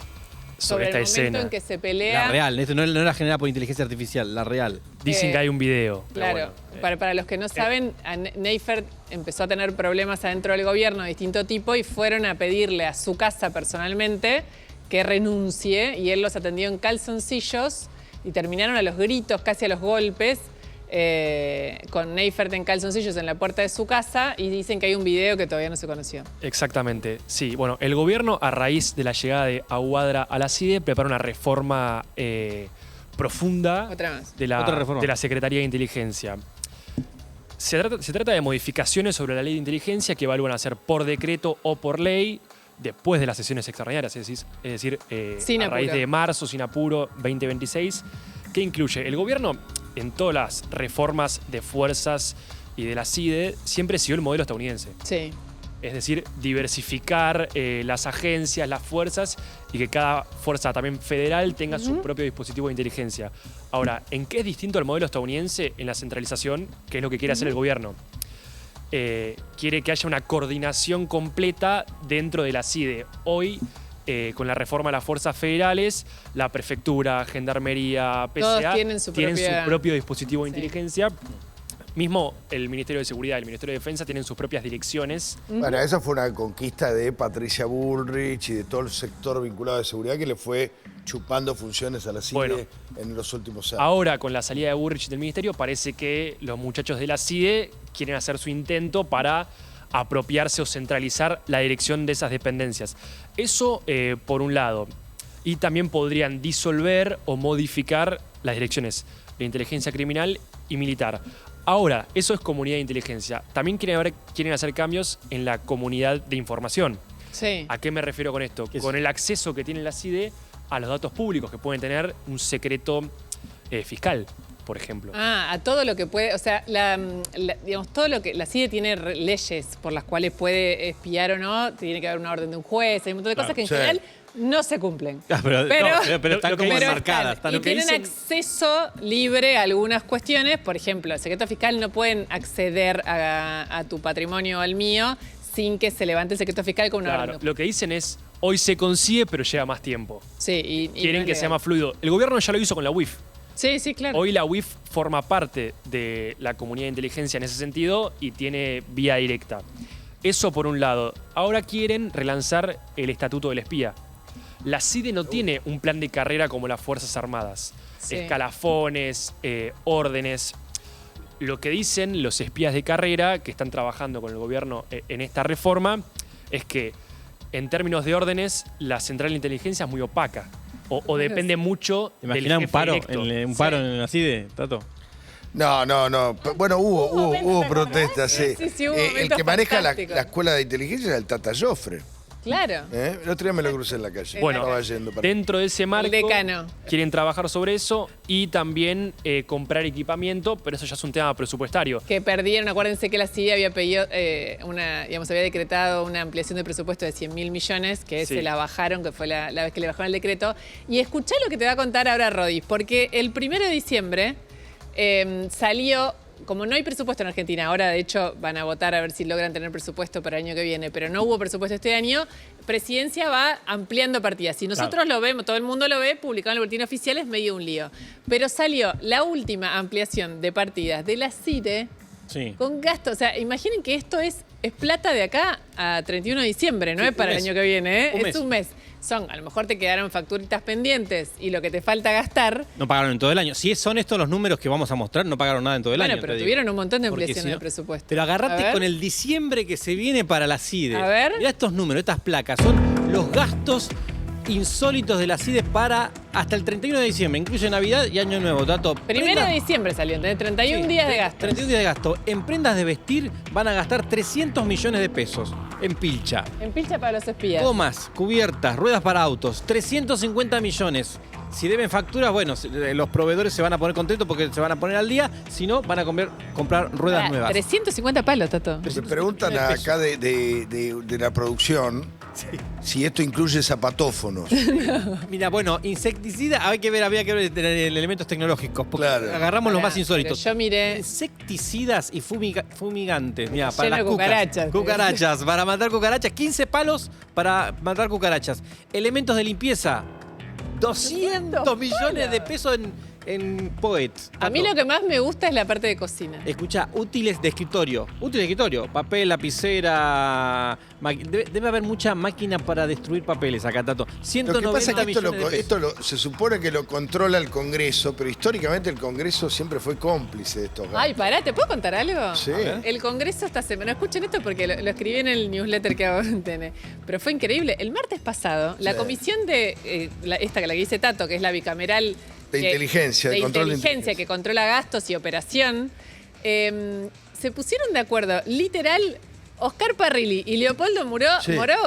G: sobre esta
A: el momento
G: escena.
A: en que se pelea.
F: La real, esto no era generada por inteligencia artificial, la real.
G: Dicen que hay un video. pero
A: Claro,
G: bueno,
A: para los que no saben, Neifert empezó a tener problemas adentro del gobierno de distinto tipo y fueron a pedirle a su casa personalmente que renuncie y él los atendió en calzoncillos y terminaron a los gritos, casi a los golpes, con Neifert en calzoncillos en la puerta de su casa y dicen que hay un video que todavía no se conoció.
G: Exactamente, sí. Bueno, el gobierno, a raíz de la llegada de Aguadra a la CIDE, prepara una reforma profunda
A: Otra más.
F: Otra reforma.
G: de la Secretaría de Inteligencia. Se trata de modificaciones sobre la ley de inteligencia que evalúan hacer por decreto o por ley después de las sesiones extraordinarias, es decir,
A: Sin
G: a raíz
A: apuro.
G: de marzo, sin apuro, 2026, que incluye el gobierno en todas las reformas de fuerzas y de la CIDE siempre siguió el modelo estadounidense.
A: Sí.
G: Es decir, diversificar las agencias, las fuerzas y que cada fuerza también federal tenga su propio dispositivo de inteligencia. Ahora, ¿en qué es distinto al modelo estadounidense? En la centralización, que es lo que quiere hacer el gobierno. Quiere que haya una coordinación completa dentro de la CIDE. Hoy, con la reforma de las fuerzas federales, la prefectura, gendarmería, PCA,
A: Todos tienen su propia-
G: propio dispositivo de
A: Sí.
G: inteligencia. Mismo el Ministerio de Seguridad y el Ministerio de Defensa tienen sus propias direcciones.
C: Bueno, esa fue una conquista de Patricia Bullrich y de todo el sector vinculado de seguridad que le fue chupando funciones a la CIDE
G: Bueno.
C: en los últimos años.
G: Ahora, con la salida de Bullrich del ministerio, parece que los muchachos de la CIDE quieren hacer su intento para apropiarse o centralizar la dirección de esas dependencias. Eso, por un lado. Y también podrían disolver o modificar las direcciones de inteligencia criminal y militar. Ahora, eso es comunidad de inteligencia. También quieren hacer cambios en la comunidad de información.
A: Sí.
G: ¿A qué me refiero con esto?
F: ¿Qué es?
G: Con el acceso que tiene la CIDE a los datos públicos que pueden tener un secreto fiscal, por ejemplo.
A: A todo lo que puede, o sea, digamos, todo lo que la CIDE tiene leyes por las cuales puede espiar o no, tiene que haber una orden de un juez, hay un montón de cosas que en
C: sí.
A: general no se cumplen.
F: Pero están
G: lo que
F: como
G: dicen-
F: enmarcadas.
A: Y tienen acceso libre a algunas cuestiones, por ejemplo, el secreto fiscal no pueden acceder a tu patrimonio o al mío sin que se levante el secreto fiscal con una
G: Claro,
A: orden.
G: lo que dicen es, hoy se consigue, pero lleva más tiempo.
A: Sí, y
G: Quieren
A: no
G: que
A: es
G: sea
A: legal.
G: más fluido. El gobierno ya lo hizo con la UIF.
A: Sí, sí, claro.
G: Hoy la UIF forma parte de la comunidad de inteligencia en ese sentido y tiene vía directa. Eso por un lado. Ahora quieren relanzar el Estatuto del Espía. La CIDE no tiene un plan de carrera como las Fuerzas Armadas.
A: Sí.
G: Escalafones, órdenes. Lo que dicen los espías de carrera que están trabajando con el gobierno en esta reforma es que en términos de órdenes la central de inteligencia es muy opaca o depende mucho
F: ¿Te
G: del
F: imaginas un
G: jefe
F: paro,
G: electo.
F: un paro en la CIDE, Tato?
C: No. Bueno, hubo protestas, sí.
A: Sí, hubo
C: El
A: momentos
C: que maneja la
A: fantásticos.
C: escuela de inteligencia es el Tata Joffre.
A: Claro.
C: El otro día me lo crucé en la calle.
G: Bueno,
C: Estaba yendo para...
G: dentro de ese marco,
A: decano.
G: quieren trabajar sobre eso y también comprar equipamiento, pero eso ya es un tema presupuestario.
A: Que perdieron, acuérdense que la CIDE había pedido había decretado una ampliación de presupuesto de 100.000 millones, que
G: Sí.
A: se la bajaron, que fue la vez que le bajaron el decreto. Y escuchá lo que te va a contar ahora Rodis, porque el 1 de diciembre salió. Como no hay presupuesto en Argentina, ahora de hecho van a votar a ver si logran tener presupuesto para el año que viene, pero no hubo presupuesto este año, Presidencia va ampliando partidas. Si nosotros lo vemos, todo el mundo lo ve, publicado en el boletín oficial, es medio un lío. Pero salió la última ampliación de partidas de la CIDE con gasto. O sea, imaginen que esto es plata de acá a 31 de diciembre, no es para el año que viene, es un mes. A lo mejor te quedaron facturitas pendientes y lo que te falta gastar.
F: No pagaron en todo el año. Si son estos los números que vamos a mostrar, no pagaron nada en todo el año.
A: Bueno, pero tuvieron un montón de ampliaciones de presupuesto.
F: Pero agarrate con el diciembre que se viene para la CIDE.
A: A ver.
F: Mirá estos números, estas placas. Son los gastos insólitos de la CIDE para hasta el 31 de diciembre. Incluye Navidad y Año Nuevo. Dato.
A: 1 de diciembre salió, ¿entendés? 31 días de gasto.
F: 31 días de gasto. En prendas de vestir van a gastar 300 millones de pesos. En pilcha.
A: En pilcha para los espías.
F: Gomas, cubiertas, ruedas para autos. 350 millones. Si deben facturas, bueno, los proveedores se van a poner contentos porque se van a poner al día. Si no, van a comprar ruedas nuevas.
A: 350 palos, Tato.
C: Me preguntan acá de la producción si esto incluye zapatófonos.
F: Mira, bueno, insecticida, había que ver elementos tecnológicos. Porque agarramos los más insólitos.
A: Yo miré.
F: Insecticidas y fumigantes. Mira, para
A: Lleno
F: las
A: de cucarachas.
F: Cucarachas, para matar cucarachas. 15 palos para matar cucarachas. Elementos de limpieza. 200 millones de pesos en Poet.
A: A mí lo que más me gusta es la parte de cocina.
F: Escucha, útiles de escritorio. Útiles de escritorio. Papel, lapicera. Debe haber mucha máquina para destruir papeles acá, Tato. 190
C: Lo que pasa es que
F: millones
C: se supone que lo controla el Congreso, pero históricamente el Congreso siempre fue cómplice de estos gastos.
A: Ay, pará, ¿te puedo contar algo?
C: Sí.
A: El Congreso esta semana, escuchen esto porque lo escribí en el newsletter que hago en TN, pero fue increíble. El martes pasado, la comisión de, la que dice Tato, que es la bicameral
C: de inteligencia,
A: de
C: control
A: inteligencia que controla gastos y operación, se pusieron de acuerdo, literal, Oscar Parrilli y Leopoldo Moró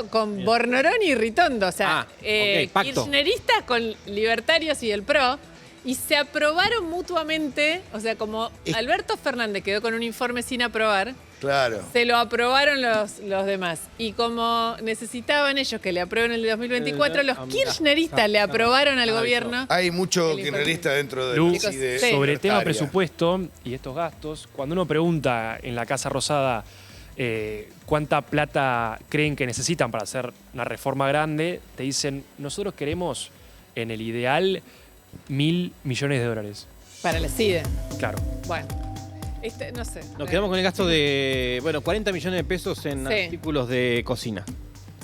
A: con Bornorón y Ritondo, o sea, kirchneristas con libertarios y el PRO, y se aprobaron mutuamente, o sea, como Alberto Fernández quedó con un informe sin aprobar,
C: claro,
A: se lo aprobaron los demás. Y como necesitaban ellos que le aprueben el de 2024, los kirchneristas le aprobaron al gobierno.
C: Hay mucho kirchnerista dentro de
G: CIDE. Sobre el tema presupuesto y estos gastos, cuando uno pregunta en la Casa Rosada cuánta plata creen que necesitan para hacer una reforma grande, te dicen, nosotros queremos, en el ideal, 1.000 millones de dólares.
A: Para la CIDE.
G: Claro.
A: Bueno. No sé.
F: Nos quedamos con el gasto de, 40 millones de pesos en artículos de cocina.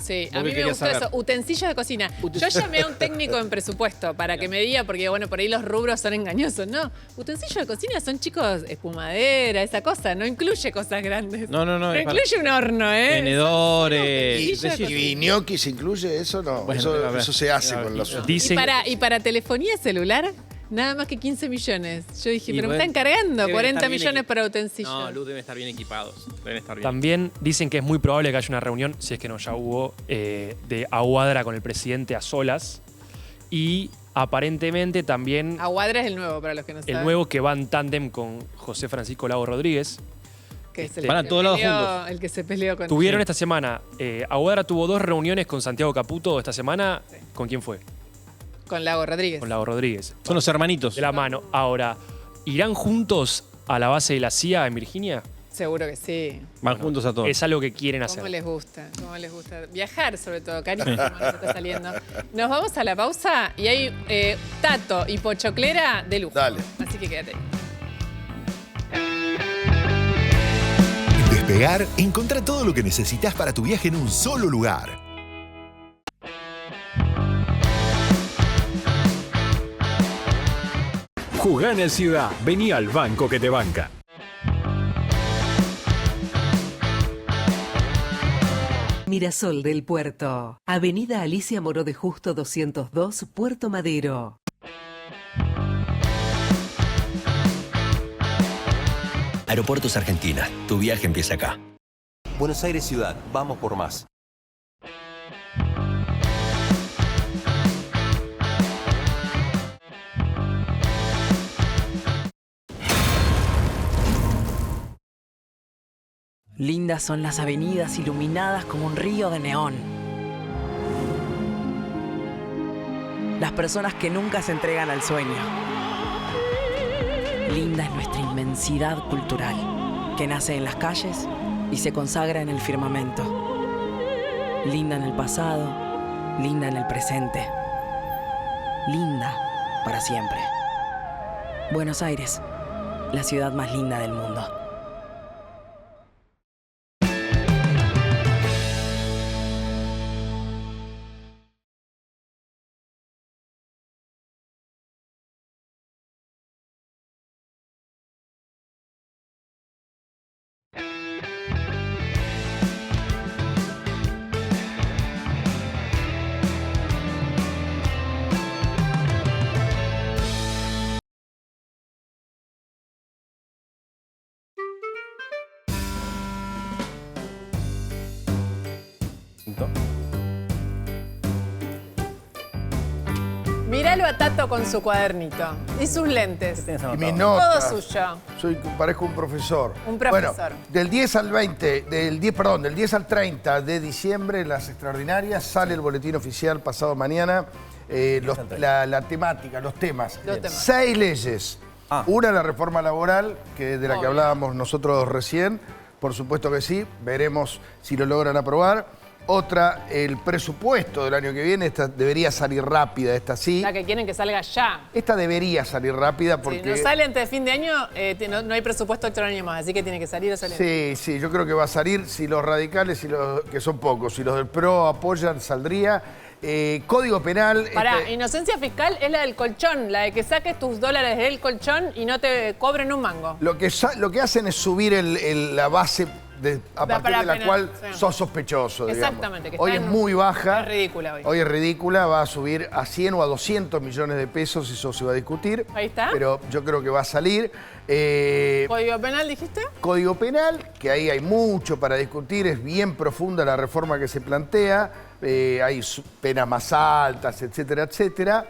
A: Sí, a mí me gustó eso. Utensilios de cocina. Yo llamé a un técnico en presupuesto para que me diga, porque bueno, por ahí los rubros son engañosos. No, utensilios de cocina son, chicos, espumadera, esa cosa. No incluye cosas grandes.
F: No.
A: No incluye un horno,
F: Tenedores.
C: ¿Y ñoquis incluye eso? No, bueno, eso se hace con los...
A: ¿Y para telefonía celular? Nada más que 15 millones. Yo dije, pero me están cargando 40 millones para utensilios.
F: No, Luz, deben estar bien equipados.
G: También dicen que es muy probable que haya una reunión, si es que no ya hubo, de Aguadra con el presidente a solas. Y aparentemente también...
A: Aguadra es el nuevo, para los que no saben.
G: El nuevo que va en tándem con José Francisco Lago Rodríguez.
A: Que es el
F: van a todos lados juntos.
A: El que se peleó con...
G: Tuvieron esta semana, Aguadra tuvo 2 reuniones con Santiago Caputo esta semana. ¿Con quién fue?
A: Con Lago Rodríguez.
G: Con Lago Rodríguez.
F: Son los hermanitos.
G: De la mano. Ahora, ¿irán juntos a la base de la CIA en Virginia?
A: Seguro que sí.
F: Van juntos a todos.
G: Es algo que quieren hacer.
A: ¿Cómo les gusta? ¿Cómo les gusta? Viajar, sobre todo, carísimo, nos está saliendo. Nos vamos a la pausa y hay Tato y Pochoclera de lujo.
C: Dale.
A: Así que quédate ahí.
J: En Despegar, encontrá todo lo que necesitas para tu viaje en un solo lugar.
K: Jugá en el Ciudad. Vení al banco que te banca.
L: Mirasol del Puerto. Avenida Alicia Moró de Justo 202, Puerto Madero.
M: Aeropuertos Argentina. Tu viaje empieza acá.
N: Buenos Aires Ciudad. Vamos por más. Lindas son las avenidas iluminadas como un río de neón. Las personas que nunca se entregan al sueño. Linda es nuestra inmensidad cultural, que nace en las calles y se consagra en el firmamento. Linda en el pasado, linda en el presente. Linda para siempre. Buenos Aires, la ciudad más linda del mundo.
A: Míralo a Tato con su cuadernito y sus lentes.
C: Y mis notas.
A: Todo suyo.
C: Parezco un profesor.
A: Un profesor.
C: Bueno, del 10 al 30 de diciembre, en las extraordinarias, sale el boletín oficial pasado mañana. La temática, los temas. 6 leyes. Una, la reforma laboral, de la que hablábamos nosotros recién. Por supuesto que sí. Veremos si lo logran aprobar. Otra, el presupuesto del año que viene. Esta debería salir rápida, esta sí.
A: La que quieren que salga ya.
C: Esta debería salir rápida porque...
A: Si no sale antes de fin de año, no hay presupuesto otro año más, así que tiene que salir o salir.
C: Sí, yo creo que va a salir. Si los radicales, que son pocos, si los del PRO apoyan, saldría. Código penal...
A: Pará, inocencia fiscal es la del colchón, la de que saques tus dólares del colchón y no te cobren un mango.
C: Lo que hacen es subir la base... a partir de la cual sos sospechoso, digamos.
A: Exactamente. Que
C: hoy es muy baja.
A: Es ridícula hoy.
C: Hoy es ridícula, va a subir a 100 o a 200 millones de pesos, eso se va a discutir.
A: Ahí está.
C: Pero yo creo que va a salir.
A: ¿Código penal dijiste?
C: Código penal, que ahí hay mucho para discutir, es bien profunda la reforma que se plantea, hay penas más altas, etcétera, etcétera.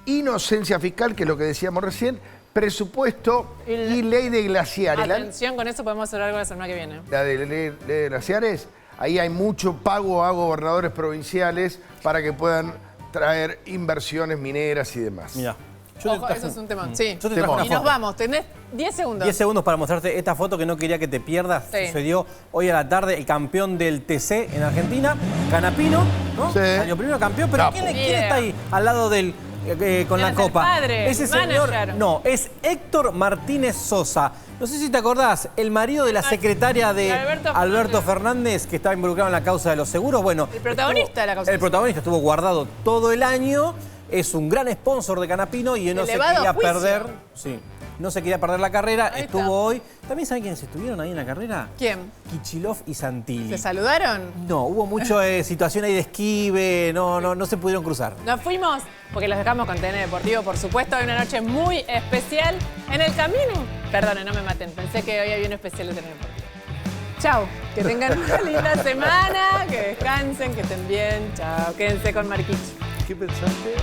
C: Inocencia fiscal, que es lo que decíamos recién. Presupuesto y ley de glaciares.
A: Atención, con eso podemos hacer algo la semana que viene.
C: La de ley de glaciares, ahí hay mucho pago a gobernadores provinciales para que puedan traer inversiones mineras y demás.
F: Mira,
A: ojo, eso es un tema. Sí.
F: Yo te traje una
A: y nos
F: foto.
A: vamos, tenés 10 segundos.
F: 10 segundos para mostrarte esta foto que no quería que te pierdas.
A: Sí.
F: Sucedió hoy a la tarde el campeón del TC en Argentina, Canapino, ¿no?
C: Sí.
F: Año primero campeón, pero ¿quién está ahí al lado del... con la copa?
A: Padre,
F: ese señor, no, es Héctor Martínez Sosa. No sé si te acordás, el marido de la secretaria de Alberto Fernández, que estaba involucrado en la causa de los seguros. Bueno,
A: el protagonista de la causa.
F: El protagonista estuvo guardado todo el año. Es un gran sponsor de Canapino y no se quería perder. Sí. No se quería perder la carrera, estuvo hoy. ¿También saben quiénes estuvieron ahí en la carrera?
A: ¿Quién?
F: Kicillof y Santilli.
A: ¿Se saludaron?
F: No, hubo mucha situación ahí de esquive, no se pudieron cruzar.
A: Nos fuimos porque los dejamos con TN Deportivo, por supuesto. Hay una noche muy especial en el camino. Perdonen, no me maten, pensé que hoy había un especial de TN Deportivo. Chau, que tengan una linda semana, que descansen, que estén bien. Chao, quédense con Marquich.
C: ¿Qué pensaste?